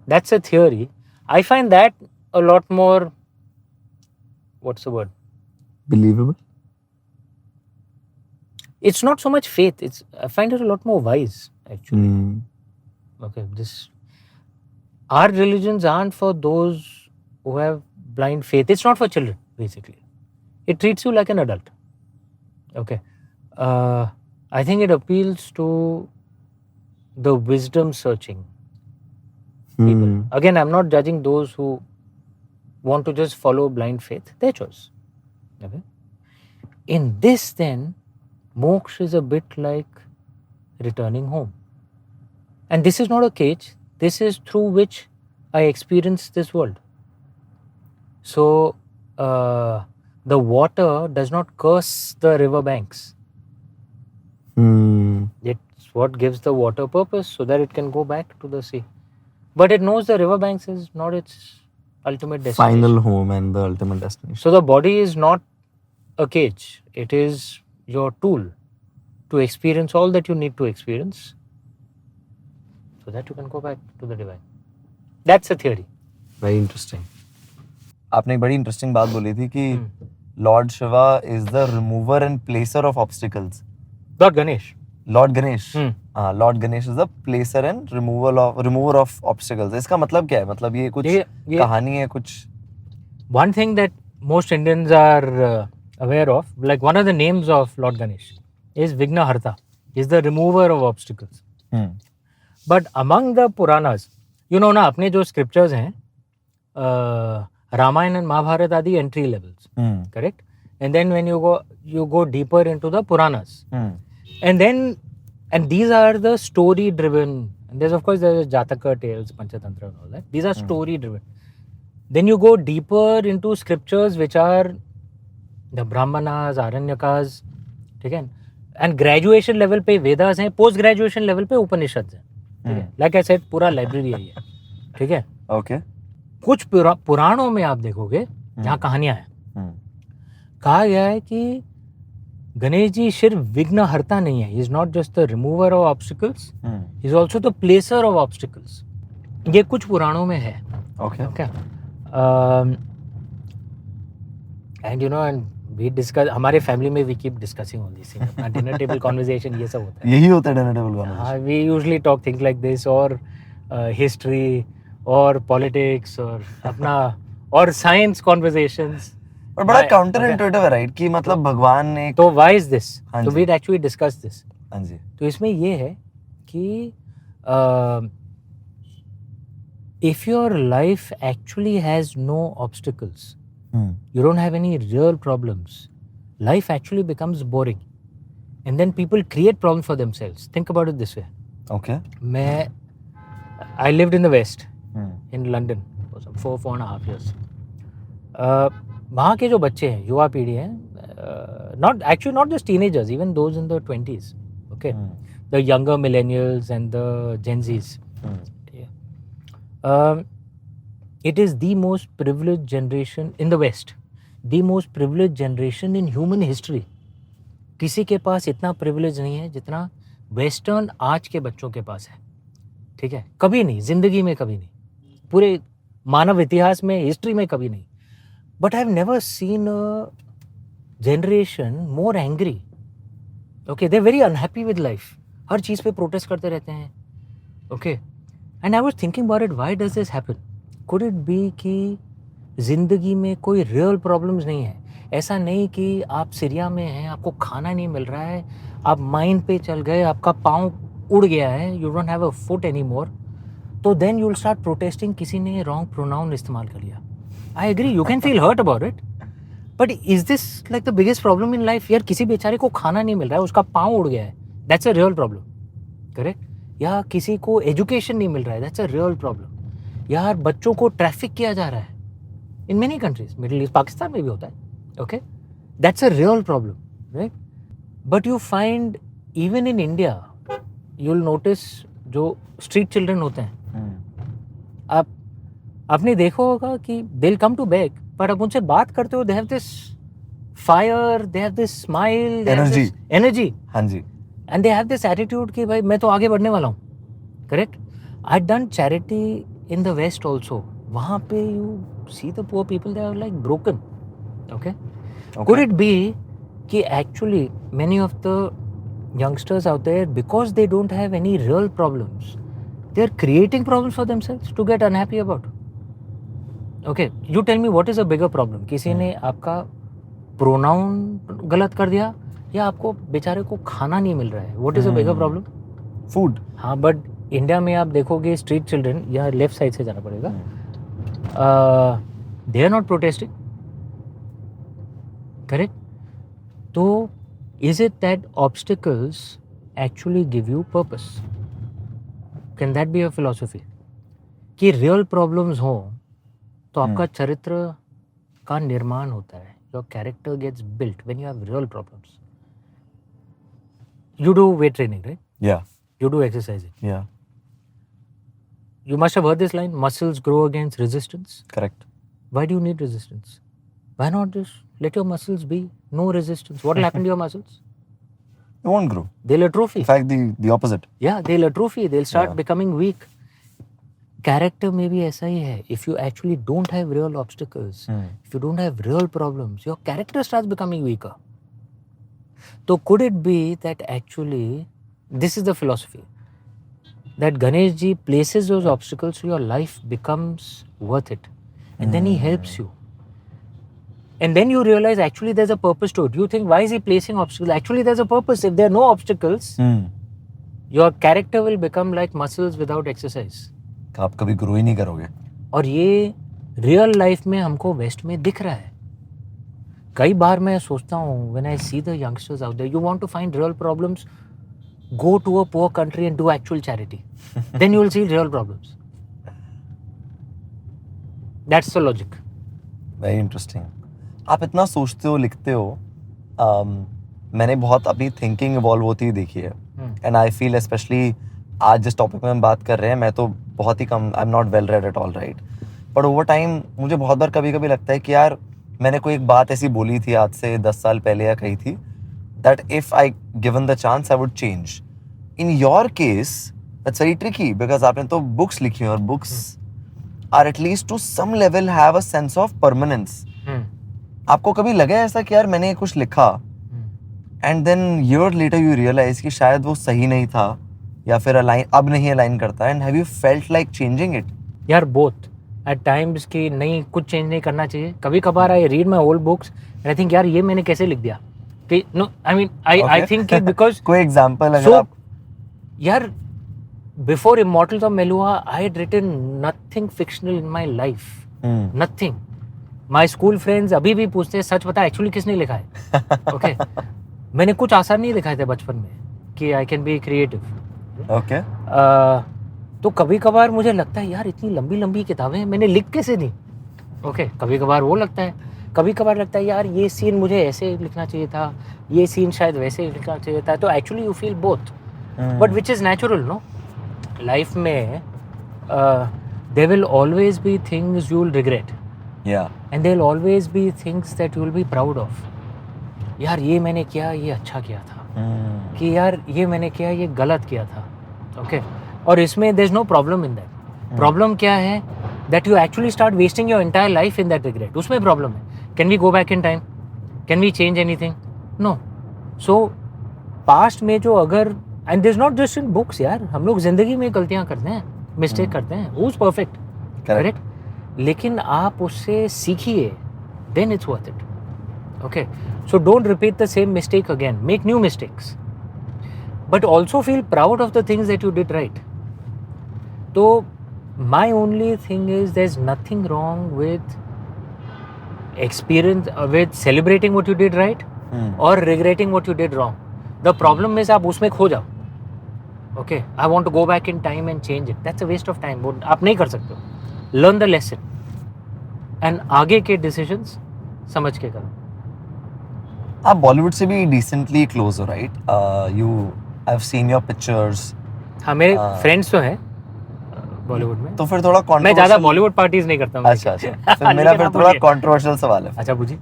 That's a theory. I find that a lot more, what's the word? Believable? it's not so much faith. I find it a lot more wise, actually. Okay, our religions aren't for those who have blind faith. It's not for children, basically. It treats you like an adult. Okay. I think it appeals to the wisdom searching people. Again, I'm not judging those who want to just follow blind faith. Their choice. Okay. In this, then, moksha is a bit like returning home. And this is not a cage. This is through which I experience this world. So, the water does not curse the river banks. It's what gives the water purpose so that it can go back to the sea. But it knows the river banks is not its ultimate destination. Final home and the ultimate destination. So the body is not a cage. It is your tool to experience all that you need to experience so that you can go back to the divine. That's a theory. Very interesting. आपने एक बड़ी interesting बात बोली थी कि Lord Shiva is the remover and प्लेसर of obstacles. Lord Ganesh. Lord Ganesh. Lord Ganesh is the प्लेसर and remover of obstacles. इसका मतलब क्या है? मतलब ये कुछ कहानी है कुछ? One thing that most Indians are aware of, like one of the names of Lord Ganesh is Vignaharta. He's the remover of obstacles. But among the Puranas, you know ना, अपने जो scriptures हैं, Ramayana and Mahabharata are the entry levels, correct? And then when you go deeper into the Puranas, and these are the story driven. And there's of course there's Jataka tales, Panchatantra and all that. These are story driven. Then you go deeper into scriptures which are the Brahmanas, Aranyakas, ठीक है? And graduation level पे Vedas हैं, post graduation level पे Upanishads हैं, ठीक है? Like I said, पूरा library है ये, ठीक है? Okay. कुछ पुराणों में आप देखोगे जहाँ कहानियां हैं, कहा गया है कि गणेश जी सिर्फ विघ्नहर्ता नहीं है. He is not just the remover of obstacles, he is also the placer of obstacles. ये कुछ पुराणों में है. Okay. And you know, and we discuss, हमारे फैमिली में we keep discussing all this things. अपना डिनर टेबल कन्वर्सेशन ये सब होता है. यही होता है dinner table conversation. We usually talk things like this, और हिस्ट्री और पॉलिटिक्स और अपना और साइंस कॉन्वर्सेशंस. और बड़ा काउंटर इंट्यूटिव है, राइट? कि मतलब भगवान ने, तो व्हाई इज दिस? तो वी एक्चुअली डिस्कस दिस. हां जी. तो इसमें ये है कि if your life actually has no obstacles, you don't have any real problems, life actually becomes boring, and then people create problems for themselves. Think about it this way. Okay. I lived in the West, in London for some 4.5 years. वहाँ के जो बच्चे हैं, युवा पीढ़ी हैं, not just teenagers, even those in the 20s, okay, the younger millennials and the Gen Zs. It is the most privileged generation in the West, the most privileged generation in human history. किसी के पास इतना privilege नहीं है जितना western आज के बच्चों के पास है, ठीक है? कभी नहीं, जिंदगी में कभी नहीं, पूरे मानव इतिहास में, हिस्ट्री में कभी नहीं. But I've never seen a generation more angry. Okay, they're very unhappy with life. हर चीज़ पे protest करते रहते हैं. Okay, and I was thinking about it. Why does this happen? Could it be कि जिंदगी में कोई real problems नहीं है? ऐसा नहीं कि आप सीरिया में हैं, आपको खाना नहीं मिल रहा है, आप माइन पे चल गए, आपका पाँव उड़ गया है, you don't have a foot anymore. तो then you'll start protesting. किसी ने wrong pronoun इस्तेमाल कर लिया. I agree, you can feel hurt about it, but is this like the biggest problem in life? यार किसी बेचारे को खाना नहीं मिल रहा है, उसका पाँव उड़ गया है, that's a real problem, correct? या किसी को एजुकेशन नहीं मिल रहा है, that's a real problem. यार बच्चों को ट्रैफिक किया जा रहा है, in many countries, middle east, Pakistan में भी होता है, okay? That's a real problem, right? But you find even in India, you'll notice जो street children होते हैं, आपने देखा होगा कि they'll come to beg, पर आप उनसे बात करते हो, they have this fire, they have this smile, they have this energy. हाँ जी. And they have this attitude कि भाई मैं तो आगे बढ़ने वाला हूँ, correct? I've done charity in the West also. वहाँ पे you see the poor people, they are like broken, okay? Could it be कि actually many of the youngsters out there, because they don't have any real problems, they're creating problems for themselves to get unhappy about. Okay, you tell me what is a bigger problem? किसी ने आपका pronoun गलत कर दिया या आपको बेचारे को खाना नहीं मिल रहा है. What is a bigger problem? Food. हाँ, बट इंडिया में आप देखोगे स्ट्रीट चिल्ड्रन, या लेफ्ट साइड से जाना पड़ेगा, they are not protesting. Correct? तो is it that obstacles actually give you purpose? Can that be a philosophy? कि रियल प्रॉब्लम्स हो तो आपका चरित्र का निर्माण होता है. Your character gets built when you have real problems. You do weight training, right? Yeah. You do exercising. Yeah. You must have heard this line, muscles grow against resistance. Correct. Why do you need resistance? Why not just let your muscles be? No resistance. What will happen to your muscles? It won't grow. They'll atrophy. In fact, the opposite. Yeah, they'll atrophy. They'll start Yeah. becoming weak. Character में भी ऐसा ही है. If you actually don't have real obstacles, if you don't have real problems, your character starts becoming weaker. So could it be that actually this is the philosophy, that Ganesh ji places those obstacles so your life becomes worth it, and then he helps you, and then you realize actually there's a purpose to it. You think, why is he placing obstacles? Actually there's a purpose. If there are no obstacles, your character will become like muscles without exercise. आप कभी grow ही नहीं करोगे. और ये real life में हमको waste में दिख रहा है. कई बार मैं सोचता हूँ, when I see the youngsters out there, you want to find real problems, go to a poor country and do actual charity. Then you will see real problems. That's the logic. Very interesting. आप इतना सोचते हो, लिखते हो. मैंने बहुत अपनी thinking evolve होती हुई देखी है. एंड आई फील स्पेशली आज जिस टॉपिक में हम बात कर रहे हैं, मैं तो बहुत ही कम, I am not well read at all, right. But over time मुझे बहुत बार कभी कभी लगता है कि यार मैंने कोई एक बात ऐसी बोली थी आज से 10 साल पहले या कही थी, that if I given the chance I would change. In your case, that's very tricky because आपने तो books लिखी हैं और books are at least to some level have a sense of permanence. आपको कभी लगा ऐसा कि यार मैंने कुछ लिखा and then year later you realize कि शायद वो सही नहीं था या फिर अलाइन अब नहीं अलाइन करता, and have you felt like changing it? यार both. At times कि नहीं, कुछ चेंज नहीं करना चाहिए. कभी कभार I read my old books and I think यार ये मैंने कैसे लिख दिया. No, I mean, I think because कोई एग्जांपल अगर so, आप यार before Immortals of Melua, I had written nothing fictional in my life. Nothing. My school friends अभी भी पूछते हैं, सच बता एक्चुअली किसने लिखा है. Okay. मैंने कुछ आसार नहीं दिखाए थे बचपन में कि I can be creative. Okay. तो कभी कभार मुझे लगता है यार इतनी लंबी लंबी किताबें मैंने लिख कैसे दी. ओके, कभी कभार वो लगता है. कभी कभार लगता है यार ये सीन मुझे ऐसे लिखना चाहिए था, ये सीन शायद वैसे लिखना चाहिए था. तो actually you feel both, but which is natural. No, life में there will always be things you will regret, and there will always be things that you will be proud of. यार ये मैंने किया, ये अच्छा किया था, कि यार ये मैंने किया, ये गलत किया था. ओके, और इसमें there is no problem in that. Problem क्या है? That you actually start wasting your entire life in that regret. उसमें प्रॉब्लम है. Can we go back in time? Can we change anything? No. So past में जो अगर, and this not just in books यार, हम लोग जिंदगी में गलतियां करते हैं, मिस्टेक करते हैं. Who is perfect? करेक्ट. लेकिन आप उससे सीखिए, then it's worth it. Okay, so don't repeat the same mistake again. Make new mistakes, but also feel proud of the things that you did right. तो my only thing is there's nothing wrong with experience, with celebrating what you did right or regretting what you did wrong. The problem is आप उसमें खो जाओ. Okay, I want to go back in time and change it. That's a waste of time. आप नहीं कर सकते हो. Learn the lesson and आगे के decisions समझ के करो. आप बॉलीवुड से भी डिसेंटली क्लोज हो, right? I have seen your pictures. हाँ, मेरे फ्रेंड्स तो हैं बॉलीवुड में. तो फिर थोड़ा मैं ज्यादा बॉलीवुड पार्टीज नहीं करता हूँ. अच्छा. फिर मेरा फिर थोड़ा कंट्रोवर्शियल सवाल है. अच्छा, पूछिए.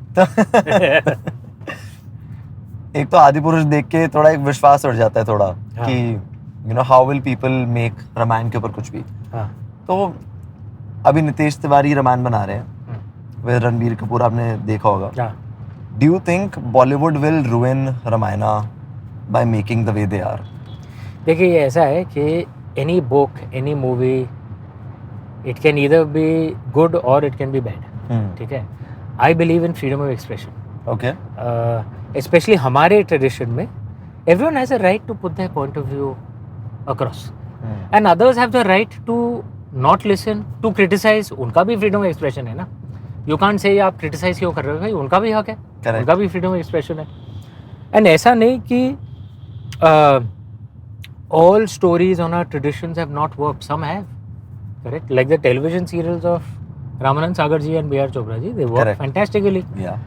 एक तो आदिपुरुष देख के थोड़ा एक विश्वास उठ जाता है थोड़ा, कि you know how will people make Ramayan के ऊपर कुछ भी. तो अभी नितेश तिवारी रामायण बना रहे हैं विद रणबीर कपूर, आपने देखा होगा. Do you think Bollywood will ruin Ramayan by making the way they are? देखिए ये ऐसा है कि any book, any movie, it can either be good or it can be bad. ठीक है. I believe in freedom of expression. Okay. Especially हमारे tradition में, everyone has a right to put their point of view across. And others have the right to not listen, to criticize. उनका भी freedom of expression है ना. You can't say आप criticize क्यों कर रहे हो भाई, उनका भी हक है. Correct. उनका भी freedom of expression है. And ऐसा नहीं कि all stories on our traditions have not worked. Some have. Correct? Like the television serials of Ramanand Sagar ji and B.R. Chopra ji, they work Correct. fantastically. Yeah.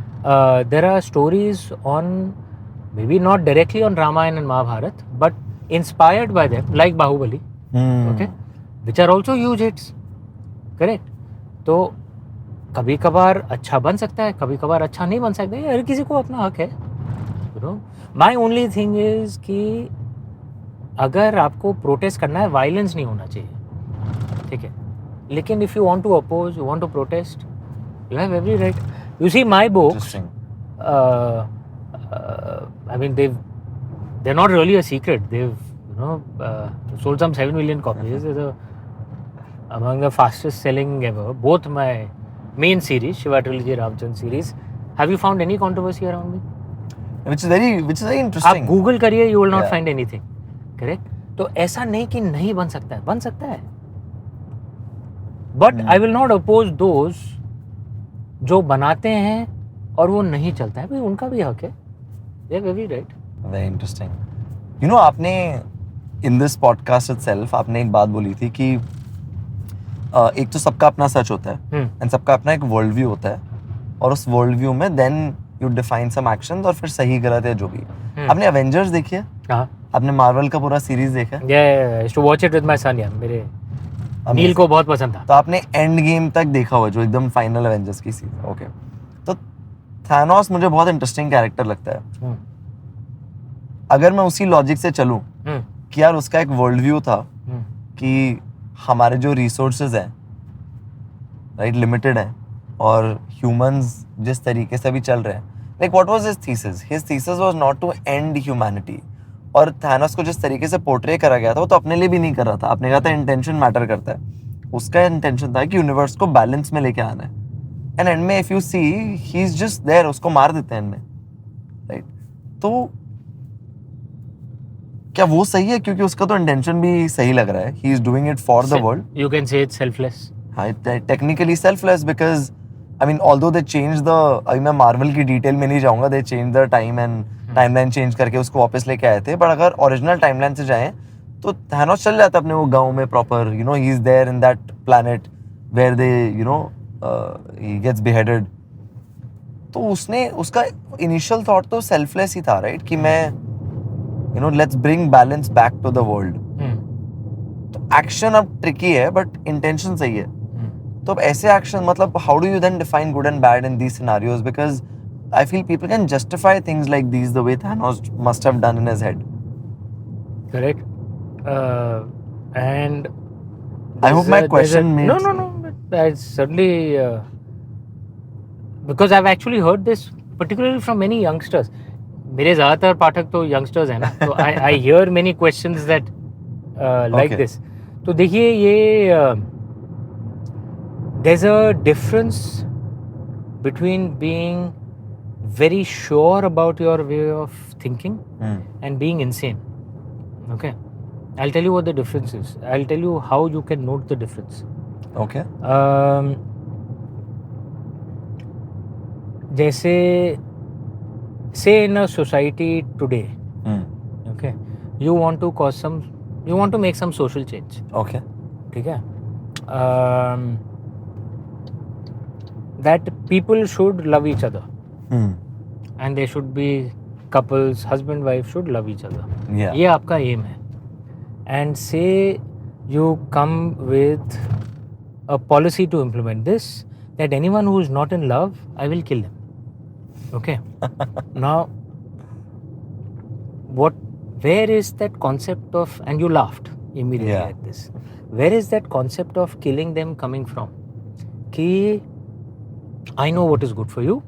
There are stories on, maybe not directly on Ramayana and Mahabharata, but inspired by them, like Bahubali, okay, which are also huge hits. Correct? तो कभी कभार अच्छा बन सकता है, कभी कभार अच्छा नहीं बन सकता है, हर किसी को अपना हक है. You know, my only thing is कि अगर आपको प्रोटेस्ट करना है, वायलेंस नहीं होना चाहिए. ठीक है, लेकिन if you want to oppose, you want to protest, you have every right. You see my books, I mean they're not really a secret. They've sold some 7 million copies. They're among the fastest selling ever. Both my main series, Shiva Trilogy, Ramchandra series. Have you found any controversy around me? Which is very interesting. आप Google करिए, you will not Yeah. find anything. Correct? तो ऐसा नहीं कि नहीं बन सकता है, बन सकता है. But I will not oppose those जो बनाते हैं और वो नहीं चलता है, भाई उनका भी हक है. They have every right. Very interesting. You know, आपने in this podcast itself आपने एक बात बोली थी कि एक तो सबका अपना सच होता है एंड सबका अपना एक वर्ल्ड व्यू होता है और उस वर्ल्ड व्यू में then you define some actions और फिर सही गलत है जो भी. आपने एवेंजर्स देखी है? हाँ. आपने मार्वल का पूरा सीरीज देखा है? Yeah, I used to watch it with my son. यार मेरे नील को बहुत पसंद था. तो आपने एंड गेम तक देखा हुआ जो एकदम फाइनल एवेंजर्स की सीरीज. ओके. तो थैनोस मुझे बहुत इंटरेस्टिंग कैरेक्टर लगता है. अगर मैं उसी लॉजिक से चलूं कि यार उसका एक वर्ल्ड व्यू था कि हमारे जो रिसोर्सेज हैं राइट लिमिटेड हैं और ह्यूमंस जिस तरीके से भी चल रहे हैं, like what was his thesis was not to end humanity. और थैनोस को जिस तरीके से पोर्ट्रे करा गया था वो तो अपने लिए भी नहीं कर रहा था. आपने कहा था इंटेंशन मैटर करता है. उसका इंटेंशन था कि यूनिवर्स को बैलेंस में लेके आना है. एंड एंड में if you see he is just there, उसको मार देते हैं एंड में, राइट. तो क्या वो सही है? क्योंकि उसका तो इंटेंशन भी सही लग रहा है. He is doing it for the world. You can say it's selfless. हाँ, technically selfless because I mean although they change the, अभी मैं मार्वल की डिटेल में नहीं जाऊंगा, दे change the time and timeline change करके उसको वापस लेके आए थे. बट अगर ओरिजिनल टाइमलाइन से जाएं तो थैनोस चल जाता है अपने वो गांव में proper. You know he is there in that planet where they you know he gets beheaded. तो उसने उसका इनिशियल थॉट तो सेल्फलेस ही था, राइट, कि मैं you know let's bring balance back to the world. तो एक्शन अब ट्रिकी है बट इंटेंशन सही है. तो अब ऐसे एक्शन मतलब how do you then define good and bad in these scenarios? Because I feel people can justify things like these the way Thanos must have done in his head. Correct. And I hope my question made no. But I certainly because I've actually heard this particularly from many youngsters. मेरे ज़्यादातर पाठक तो youngsters हैं ना, तो I hear many questions that like this. तो देखिए ये there's a difference between being very sure about your way of thinking and being insane. Okay, I'll tell you what the difference is. I'll tell you how you can note the difference. Okay. जैसे say in a society today, okay, you want to make some social change. Okay. ठीक है, that people should love each other. And they should be couples, husband wife should love each other. Yeah. ये आपका M है. And say you come with a policy to implement this, that anyone who is not in love, I will kill them. Okay. Now, where is that concept of, and you laughed immediately at this, where is that concept of killing them coming from? कि I know what is good for you.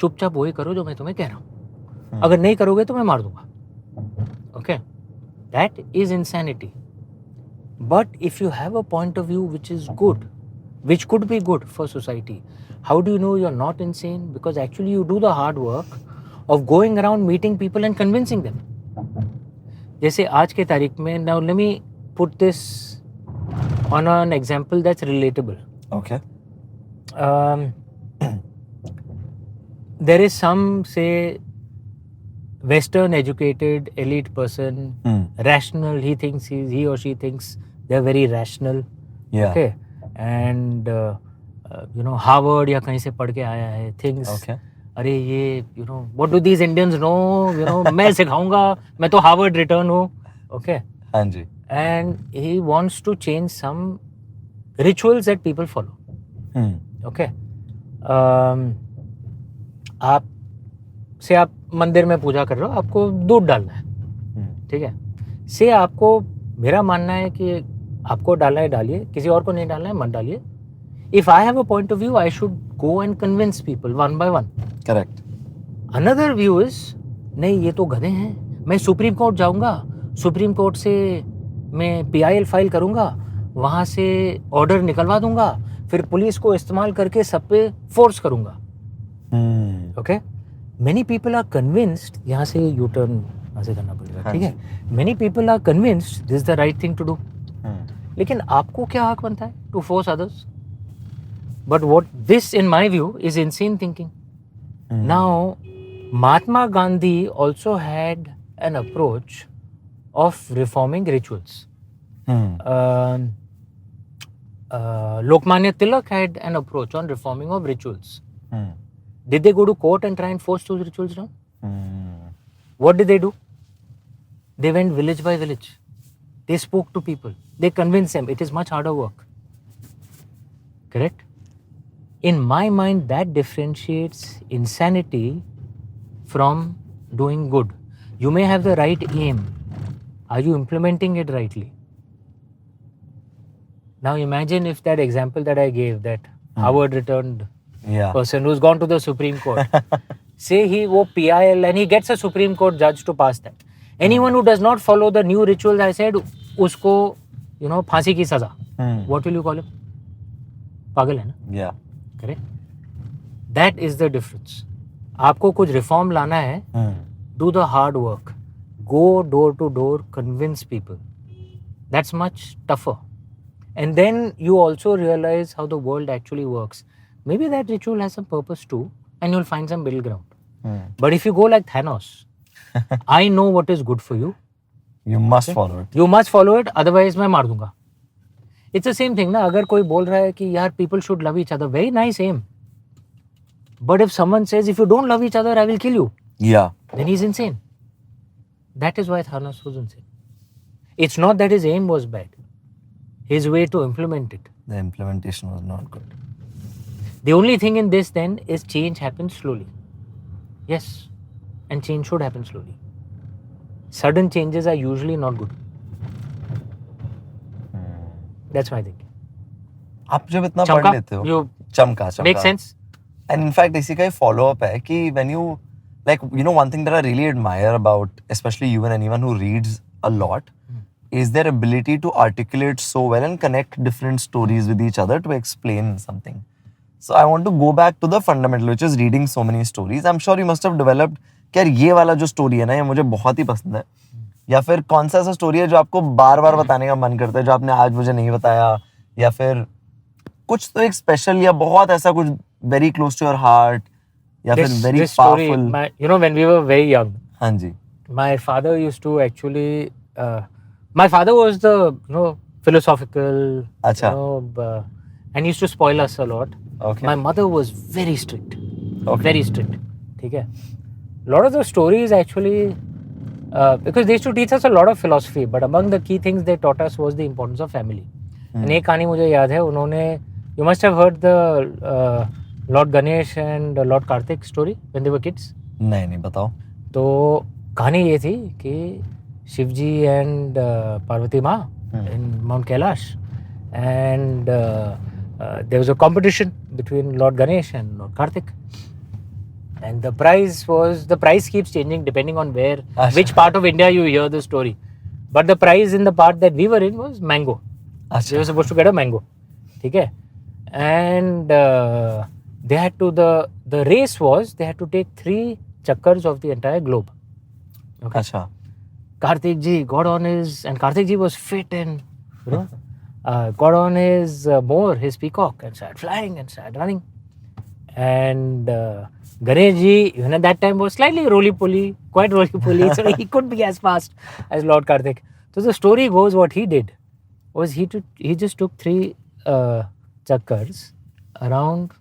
चुपचाप वही करो जो मैं तुम्हें कह रहा हूँ. अगर नहीं करोगे तो मैं मार दूंगा. Okay, that is insanity. But if you have a point of view which is good, which could be good for society, how do you know you're not insane? Because actually you do the hard work of going around meeting people and convincing them. जैसे आज के तारीख में, now let me put this on an example that's relatable. Okay. There is some, say, Western educated elite person, rational, he or she thinks they're very rational. Yeah. Okay. And Harvard या कहीं से पढ़ के आया है, thinks Okay. अरे ये what do these Indians know, मैं सिखाऊंगा, मैं तो Harvard return हूँ. Okay. हाँ जी. And he wants to change some rituals that people follow. Okay. आप मंदिर में पूजा कर रहे हो, आपको दूध डालना है, ठीक है. से आपको, मेरा मानना है कि आपको डालना है डालिए, किसी और को नहीं डालना है मत डालिए. If I have a point of view, I should go and convince people one by one. Correct. Another view is, नहीं ये तो गधे हैं, मैं सुप्रीम कोर्ट जाऊंगा, सुप्रीम कोर्ट से मैं PIL फाइल करूंगा, वहां से ऑर्डर निकलवा दूंगा, फिर पुलिस को इस्तेमाल करके सब पे फोर्स करूंगा. Okay? Many people are convinced, यहाँ से यू टर्न यहाँ से करना पड़ेगा, ठीक है. Many people are convinced this is the right thing to do. लेकिन आपको क्या हक बनता है to force others? But what this, in my view, is insane thinking. Now, Mahatma Gandhi also had an approach of reforming rituals. Lokmanya Tilak had an approach on reforming of rituals. Did they go to court and try and force those rituals down? What did they do? They went village by village. They spoke to people. They convinced them. It is much harder work. Correct? In my mind, that differentiates insanity from doing good. You may have the right aim. Are you implementing it rightly? Now imagine if that example that I gave, that Harvard returned person who's gone to the Supreme Court, say he wo PIL and he gets a Supreme Court judge to pass that. Anyone who does not follow the new rituals, I said, usko, फांसी की सजा. What will you call him? पागल है ना? Yeah. Correct? That is the difference. आपको कुछ reform लाना है, do the hard work. Go door to door, convince people. That's much tougher. And then you also realize how the world actually works. Maybe that ritual has some purpose too, and you'll find some middle ground. But if you go like Thanos, I know what is good for you. You must follow it. You must follow it, otherwise मैं मार दूंगा. It's the same thing ना. अगर कोई बोल रहा है कि यार people should love each other, very nice aim. But if someone says if you don't love each other, I will kill you. Yeah. Then he's insane. That is why Thanos was insane. It's not that his aim was bad. His way to implement it. The implementation was not good. The only thing in this then is change happens slowly. Yes. And change should happen slowly. Sudden changes are usually not good. That's my thinking. आप जब इतना पढ़ लेते हो, you चमका. make sense? And in fact, इसी का follow up है कि when you, one thing that I really admire about, especially you and anyone who reads a lot, is their ability to articulate so well and connect different stories with each other to explain something. So I want to go back to the fundamental, which is reading so many stories. I'm sure you must have developed कि यार ये वाला जो story है ना, ये मुझे बहुत ही पसंद है. या फिर कौन सा ऐसा स्टोरी है जो आपको बार बार बताने का मन करता है, जो आपने आज मुझे नहीं बताया, या फिर कुछ तो एक स्पेशल या बहुत ऐसा कुछ very close to your heart, या फिर very this powerful. Story, when we were very young, हाँ जी. my father used to actually, my father was the, philosophical, and used to spoil us a lot. Okay. My mother was very strict. Okay. Very strict. ठीक है. A lot of the stories actually, because they used to teach us a lot of philosophy, but among the key things they taught us was the importance of family. And एक कहानी मुझे याद है, उन्होंने, you must have heard the Lord Ganesh and Lord Karthik story when they were kids. नहीं बताओ. तो कहानी ये थी कि Shivji and Parvati Ma in Mount Kailash, and there was a competition between Lord Ganesh and Lord Karthik. And the price keeps changing depending on Achha. which part of India you hear the story. But the price in the part that we were in was mango. They were supposed to get a mango. Okay? And they had to, the race was, they had to take 3 chakkars of the entire globe. Okay? Achha. Karthik ji got on and Karthik ji was fit and, got on his his peacock, and started flying and started running. And Ganesh ji, even at that time, was slightly roly-poly, quite roly-poly, so he couldn't be as fast as Lord Karthik. So the story goes, what he did was he just took 3 chakkars around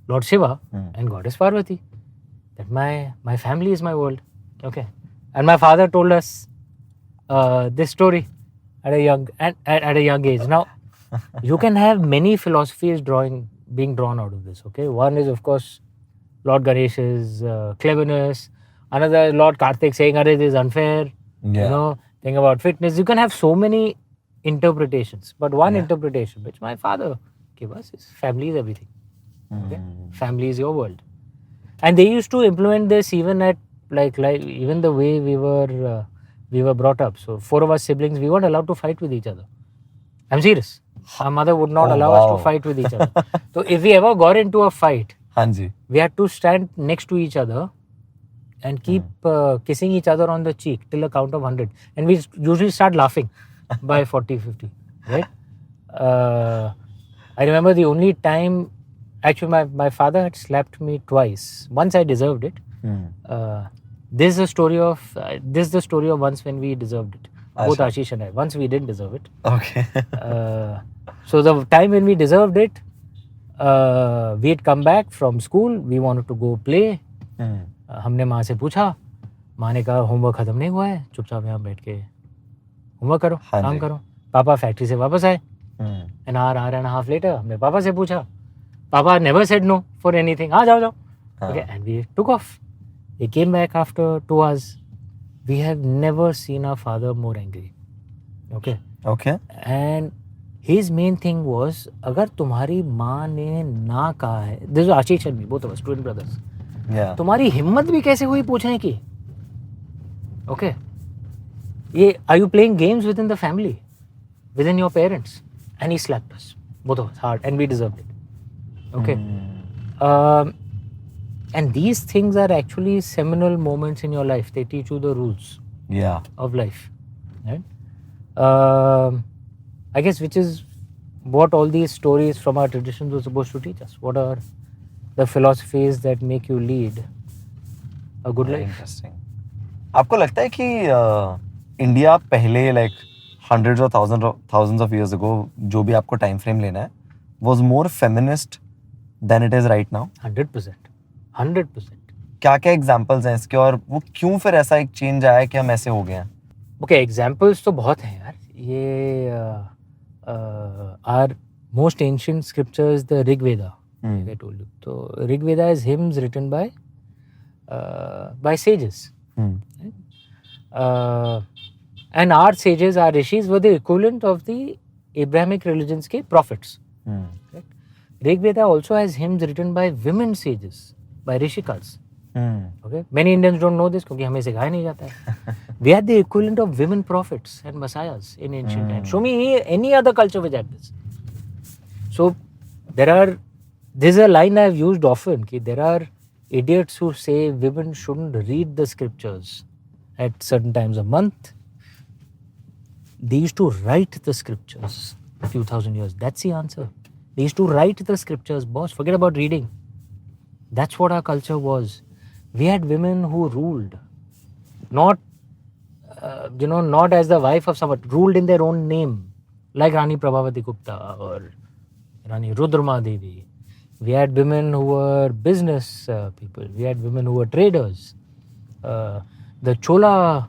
Lord Shiva and Goddess Parvati. That my family is my world. Okay. And my father told us this story at a young age. Now, you can have many philosophies being drawn out of this. Okay, one is of course Lord Ganesh's cleverness. Another is Lord Karthik saying, "Arey, this is unfair." Yeah. Thing about fitness. You can have so many interpretations, but one interpretation which my father gave us is family is everything. Okay, family is your world, and they used to implement this even at like even the way we were brought up. So 4 of us siblings, we weren't allowed to fight with each other. I'm serious. Our mother would not allow us to fight with each other. So if we ever got into a fight, we had to stand next to each other and keep kissing each other on the cheek till a count of 100. And we usually start laughing by 40, 50. Right? I remember the only time, actually my father had slapped me twice. Once I deserved it. This is the story of once when we deserved it. Both Ashish and I. Once we didn't deserve it. Okay. So the time when we deserved it, we had come back from school. We wanted to go play. हमने माँ से पूछा. माँ ने कहा homework खत्म नहीं हुआ है. चुपचाप यहाँ बैठ के होमवर्क करो, काम करो. पापा फैक्ट्री से वापस आए. An hour and a half later, हमने पापा से पूछा. Papa never said no for anything. हाँ जाओ. Okay, and we took off. He came back after 2 hours. We have never seen our father more angry. Okay. Okay. And his main thing was, अगर तुम्हारी माँ ने ना कहा है, this is Ashish and me, both of us, twin brothers. Yeah. तुम्हारी हिम्मत भी कैसे हुई पूछने की? Okay. Are you playing games within the family, within your parents? And he slapped us, both of us, hard, and we deserved it. Okay. And these things are actually seminal moments in your life. They teach you the rules of life. Right? I guess which is what all these stories from our traditions were supposed to teach us. What are the philosophies that make you lead a good life? Interesting. आपको लगता है कि India पहले like hundreds or thousands of years ago, जो भी आपको time frame लेना है, was more feminist than it is right now? 100%. 100%. क्या क्या एग्जाम्पल्स हैं इसके और वो क्यों फिर ऐसा एक चेंज आया कि हम ऐसे हो गए हैं? ओके, एग्जाम्पल्स तो बहुत हैं यार. ये are most ancient scriptures the Rigveda. I told you. So Rigveda is hymns written by sages. And our sages, our rishis, were the equivalent of the Abrahamic religions के prophets. Right? Rigveda also has hymns written by women sages, by rishikas. Okay? Many Indians don't know this क्योंकि हमें सिखाया नहीं जाता है. We had the equivalent of women prophets and messiahs in ancient times. Show me any other culture which had this. So this is a line I have used often, कि there are idiots who say women shouldn't read the scriptures at certain times a month. They used to write the scriptures a few thousand years. That's the answer. They used to write the scriptures, boss. Forget about reading. That's what our culture was. We had women who ruled, not as the wife of someone, ruled in their own name, like Rani Prabhavati Gupta or Rani Rudrama Devi. We had women who were business people. We had women who were traders. The Chola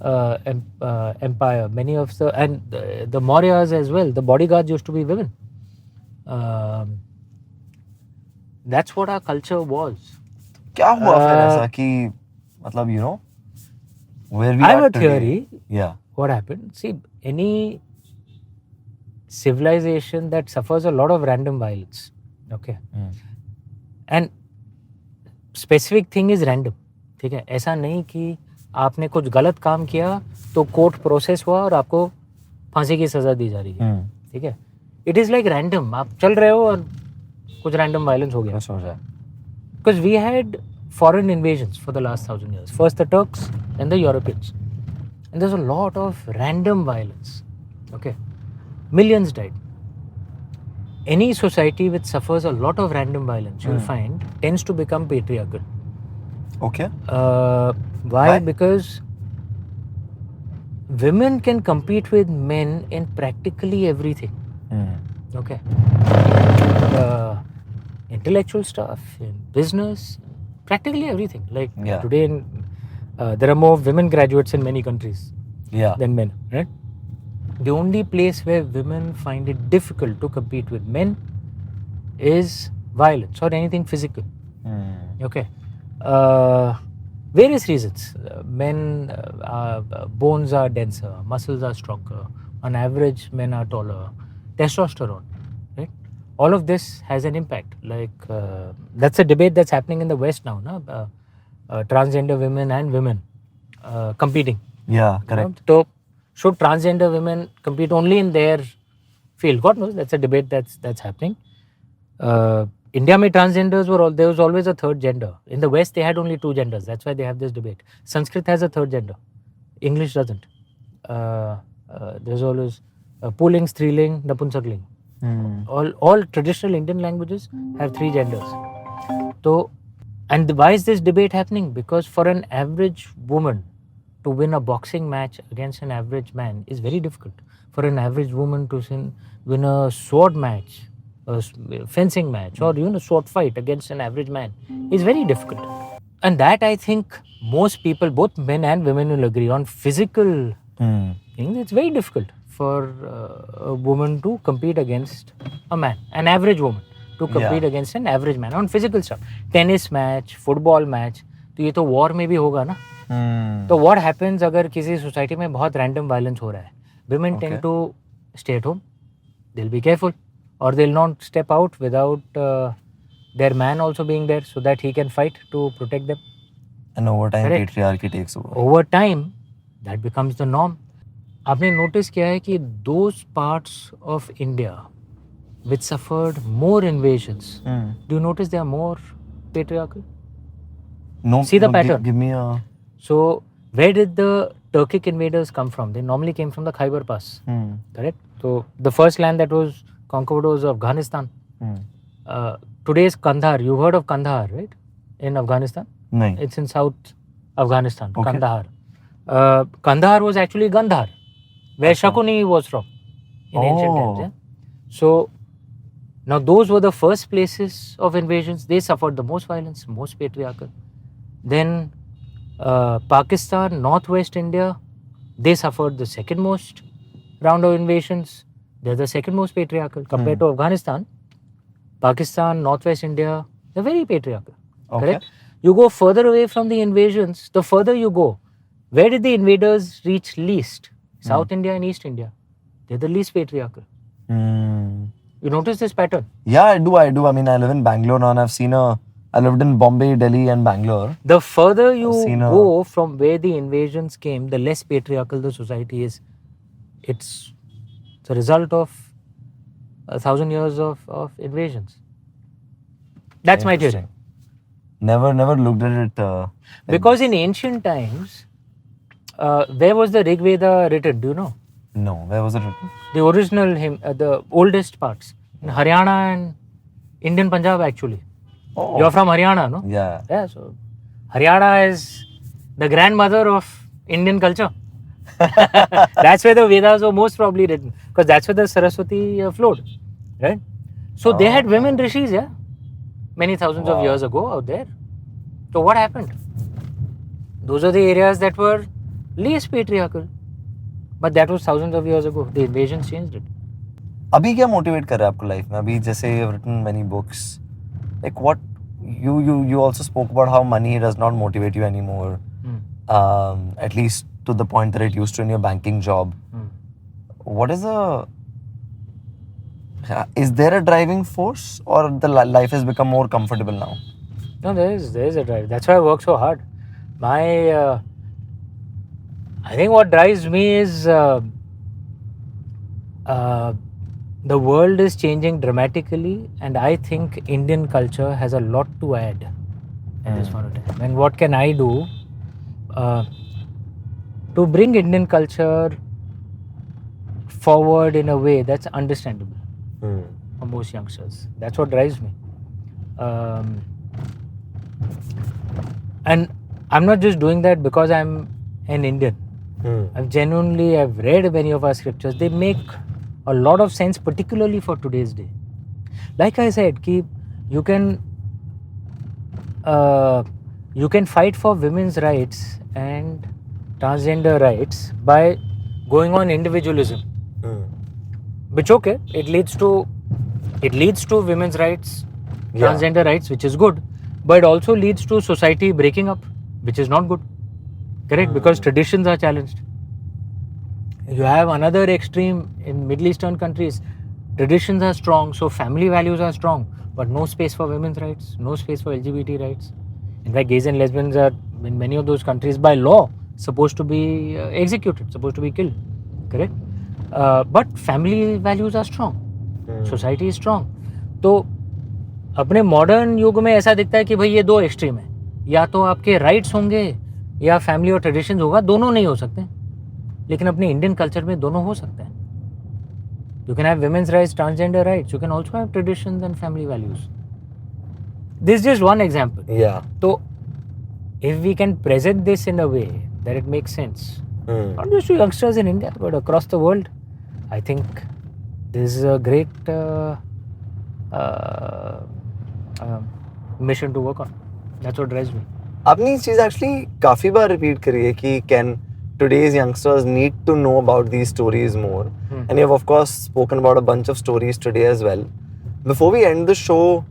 empire, many of the Mauryas as well. The bodyguards used to be women. That's what our culture was. क्या हुआ फिर ऐसा कि मतलब where we I have are a theory. Yeah. What happened? See, any civilization that suffers a lot of random violence, okay, and specific thing is random, ठीक है. ऐसा नहीं कि आपने कुछ गलत काम किया तो कोर्ट प्रोसेस हुआ और आपको फांसी की सजा दी जा रही है, ठीक है. इट इज़ लाइक रैंडम, आप चल रहे हो और कुछ रैंडम वायलेंस हो गया. Because we had foreign invasions for the last 1,000 years. First the Turks, then the Europeans. And there's a lot of random violence. Okay. Millions died. Any society which suffers a lot of random violence, you'll find, tends to become patriarchal. Okay. Why? Because women can compete with men in practically everything. Okay. Intellectual stuff, in business, practically everything. Like today, there are more women graduates in many countries than men. Right? The only place where women find it difficult to compete with men is violence or anything physical. Okay. Various reasons. Men, bones are denser, muscles are stronger. On average, men are taller. Testosterone. Right? All of this has an impact. Like that's a debate that's happening in the West now, na? Transgender women and women competing. Yeah, correct. So should transgender women compete only in their field? God knows, that's a debate that's happening. India mein transgenders there was always a third gender. In the West, they had only two genders. That's why they have this debate. Sanskrit has a third gender. English doesn't. There's always Pulling, Striling, Napunsakling. All traditional Indian languages have three genders. So, and why is this debate happening? Because for an average woman to win a boxing match against an average man is very difficult. For an average woman to win a sword match, a fencing match, or even a sword fight against an average man is very difficult. And that, I think, most people, both men and women, will agree on physical things. It's very difficult for a woman to compete against a man, an average woman to compete against an average man on physical stuff. Tennis match, football match, तो ये तो war में भी होगा ना. तो what happens अगर किसी society में बहुत random violence हो रहा है? Women tend to stay at home. They'll be careful, or they'll not step out without their man also being there so that he can fight to protect them. And over time, Correct. patriarchy takes over. Over time, that becomes the norm. आपने notice किया है कि those parts of India which suffered more invasions, do you notice they are more patriarchal? No. See the pattern. Give me a... So, where did the Turkic invaders come from? They normally came from the Khyber Pass. Correct? So, the first land that was conquered was Afghanistan. Today's Kandahar, you heard of Kandahar, right? In Afghanistan? No. It's in South Afghanistan, Okay. Kandahar. Kandahar was actually Gandhar, where Shakuni was from in ancient times. Yeah? So, now those were the first places of invasions. They suffered the most violence, most patriarchal. Then Pakistan, Northwest India, they suffered the second most round of invasions. They're the second most patriarchal compared to Afghanistan. Pakistan, Northwest India, they're very patriarchal. Okay. Correct? You go further away from the invasions, the further you go. Where did the invaders reach least? South India and East India. They're the least patriarchal. You notice this pattern? Yeah, I do. I mean, I live in Bangalore now, and I lived in Bombay, Delhi, and Bangalore. The further you seen go from where the invasions came, the less patriarchal the society is. It's the result of 1,000 years of invasions. That's my theory. Never looked at it. Because in ancient times, where was the Rig Veda written? Do you know? No, where was it written? The original the oldest parts in Haryana and Indian Punjab actually. Oh. You're from Haryana, no? Yeah. Yeah. So Haryana is the grandmother of Indian culture. That's where the Vedas were most probably written, because that's where the Saraswati flowed, right? So they had women rishis, yeah, many thousands of years ago out there. So what happened? Those are the areas that were least patriarchal, but that was thousands of years ago. The invasions changed it. अभी क्या motivate कर रहा है आपको life में? अभी जैसे you've written many books, like what you also spoke about how money does not motivate you anymore, at least to the point that it used to in your banking job. What is is there a driving force, or the life has become more comfortable now? No, there is a drive. That's why I work so hard. I think what drives me is the world is changing dramatically, and I think Indian culture has a lot to add at this point of time. And what can I do to bring Indian culture forward in a way that's understandable for most youngsters? That's what drives me. And I'm not just doing that because I'm an Indian. I've read many of our scriptures. They make a lot of sense, particularly for today's day. Like I said, you can fight for women's rights and transgender rights by going on individualism, which okay, it leads to women's rights, transgender rights, which is good, but it also leads to society breaking up, which is not good. Correct? Because traditions are challenged. You have another extreme in Middle Eastern countries. Traditions are strong, so family values are strong, but no space for women's rights, no space for LGBT rights. In fact, gays and lesbians are, in many of those countries, by law, supposed to be executed, supposed to be killed. Correct? But family values are strong. Society is strong. तो अपने modern युग में ऐसा दिखता है कि भाई ये दो एक्सट्रीम है, या तो आपके राइट्स होंगे या फैमिली और ट्रेडिशंस होगा, दोनों नहीं हो सकते. लेकिन अपने इंडियन कल्चर में दोनों हो सकते हैं. You can have women's rights, transgender rights. You can also have traditions and family values. This is just one example. Yeah. So, if we can present this in a way that it makes sense, not just to youngsters in India, but across the world, I think this is a great mission to work on. That's what drives me. आपने ये चीज actually काफी बार repeat करी है कि can today's youngsters need to know about these stories more. And you've of course spoken about a bunch of stories today as well. Before we end the show,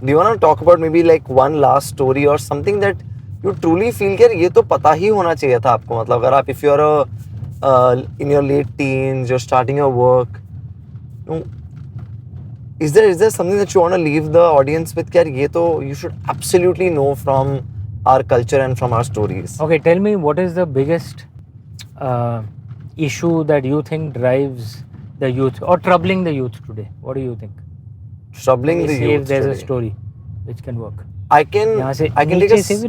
do you want to talk about maybe like one last story or something that you truly feel कि ये तो पता ही होना चाहिए था आपको? मतलब अगर आप if you're in your late teens, you're starting your work, is there something that you want to leave the audience with? कि ये तो you should absolutely know from our culture and from our stories. Okay, tell me, what is the biggest issue that you think drives the youth or troubling the youth today? What do you think? Troubling the See youth if there's today. a story which can work. I can take a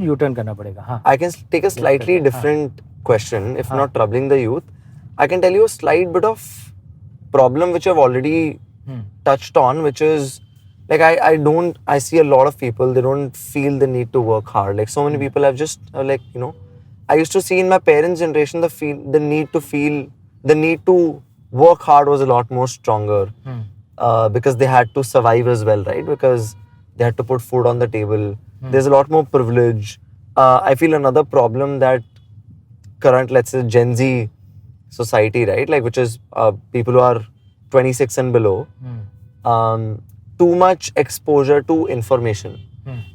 U-turn करना पड़ेगा. हाँ. I can take a slightly different question, if not troubling the youth. I can tell you a slight bit of problem which I've already touched on, which is like I see a lot of people, they don't feel the need to work hard. Like so many people have just like, you know, I used to see in my parents' generation the need to work hard was a lot more stronger because they had to survive as well, right? Because they had to put food on the table. There's a lot more privilege. I feel another problem that current, let's say, Gen Z society, right? Like which is people who are 26 and below. Too much exposure to information.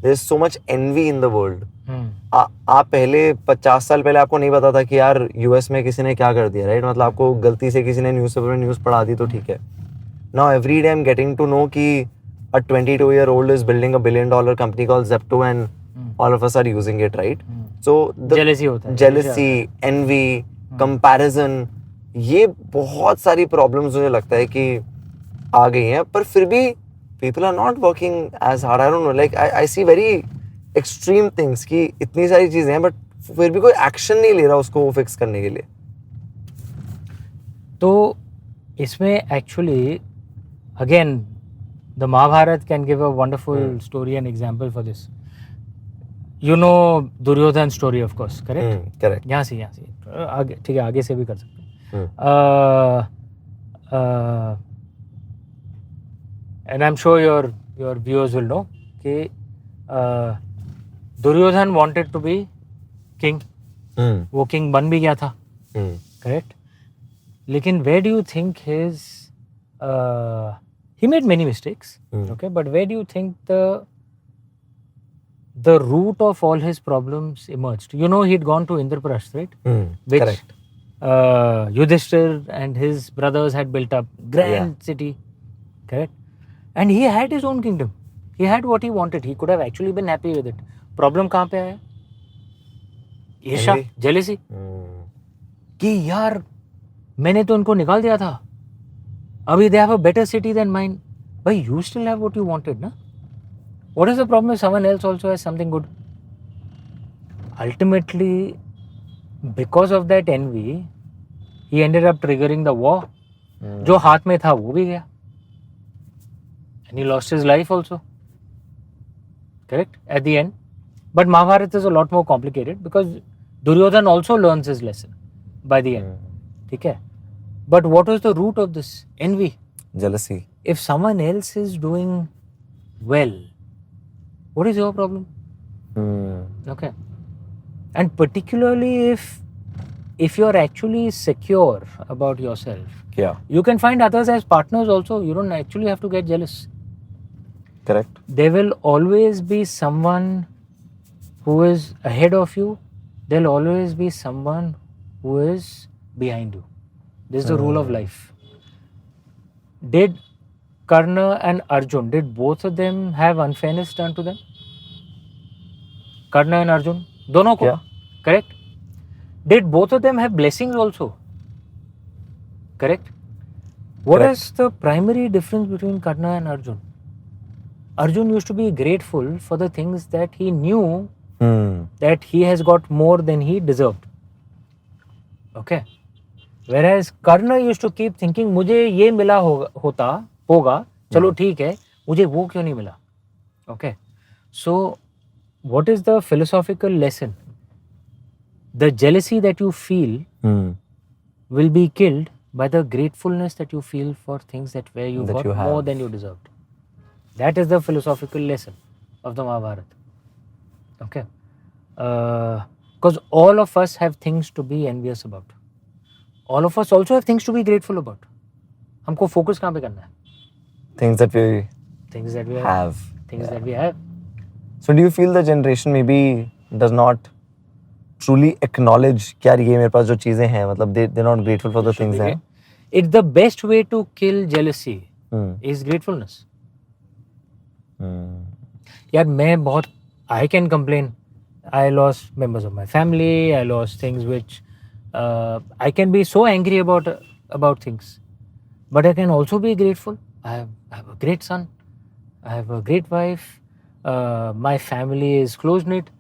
There's so much envy in the world. आप पहले 50 साल पहले आपको नहीं पता था कि यार यूएस में किसी ने क्या कर दिया, राइट? मतलब आपको गलती से किसी ने न्यूज़पेपर में न्यूज़ पढ़ा दी तो ठीक है. Now every day I'm getting to know कि a 22-year-old is building a $1 billion company called Zepto and all of us are using it, right? So the jealousy, envy, comparison, ये बहुत सारी problems मुझे लगता है कि आ गई हैं, पर फिर भी people are not working as hard. I don't know, like I see very extreme things कि इतनी सारी चीजें हैं, but फिर भी कोई action नहीं ले रहा उसको fix करने के लिए. तो इसमें actually again the Mahabharat can give a wonderful story and example for this. You know Duryodhan's story, of course, correct? Correct. यहाँ से आगे, ठीक है, आगे से भी कर सकते हैं. And I'm sure your viewers will know कि Duryodhan wanted to be king. वो king बन भी गया था, correct? लेकिन where do you think his he made many mistakes, okay? But where do you think the root of all his problems emerged? You know, he'd gone to Indraprasth, right? Which Correct. Yudhishthir and his brothers had built up grand city, correct? And he had his own kingdom. He had what he wanted. He could have actually been happy with it. Problem कहाँ पे आया? ईर्ष्या, jealousy. कि यार मैंने तो उनको निकाल दिया था. अभी they have a better city than mine. But you still have what you wanted, na? What is the problem if someone else also has something good? Ultimately, because of that envy, he ended up triggering the war. जो हाथ में था वो भी गया. And he lost his life also. Correct? At the end. But Mahabharata is a lot more complicated because Duryodhan also learns his lesson by the end. Okay? But what was the root of this? Envy. Jealousy. If someone else is doing well, what is your problem? Okay. And particularly if you're actually secure about yourself, you can find others as partners also. You don't actually have to get jealous. Correct. There will always be someone who is ahead of you. There'll always be someone who is behind you. This is the rule of life. Did Karna and Arjun, did both of them have unfairness done to them? Karna and Arjun? दोनों को? Yeah. Correct? Did both of them have blessings also? Correct? What is the primary difference between Karna and Arjun? Arjun used to be grateful for the things that he knew that he has got more than he deserved. Okay? Whereas Karna used to keep thinking, मुझे ये मिला होगा, चलो ठीक है, मुझे वो क्यों नहीं मिला? Okay? So, what is the philosophical lesson? The jealousy that you feel will be killed by the gratefulness that you feel for things that where you got more than you deserved. That is the philosophical lesson of the Mahabharata. Okay? Because all of us have things to be envious about. All of us also have things to be grateful about. हमको focus कहाँ पे करना है? Things that we have. Things that we have. So do you feel the generation maybe does not truly acknowledge कि यार ये मेरे पास जो चीजें हैं, मतलब they're not grateful for the things हैं? It's the best way to kill jealousy is gratefulness. यार मैं बहुत I can complain. I lost members of my family. I lost things which I can be so angry about things, but I can also be grateful. I have a great son. I have a great wife. My family is close knit,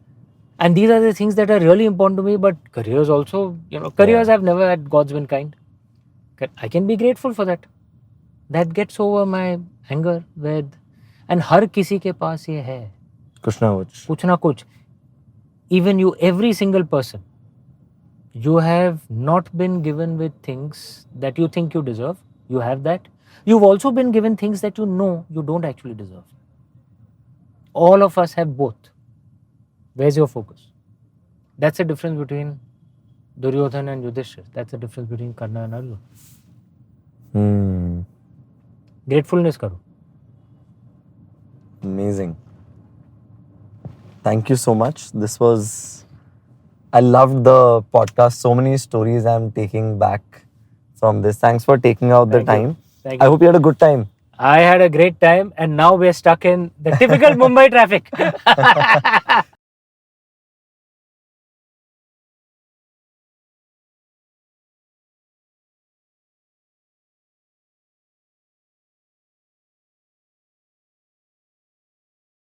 and these are the things that are really important to me. But careers also, careers I've never had. God's been kind. I can be grateful for that. That gets over my anger with, and हर किसी के पास ये है. कुछ ना कुछ. Even you, every single person, you have not been given with things that you think you deserve. You have that. You've also been given things that you know you don't actually deserve. All of us have both. Where's your focus? That's the difference between Duryodhan and Yudhishthir. That's the difference between Karna and Arjun. Gratefulness karo. Amazing. Thank you so much. I loved the podcast. So many stories I'm taking back from this. Thanks for taking out the time. Thank you. I hope you had a good time. I had a great time, and now we're stuck in the typical Mumbai traffic.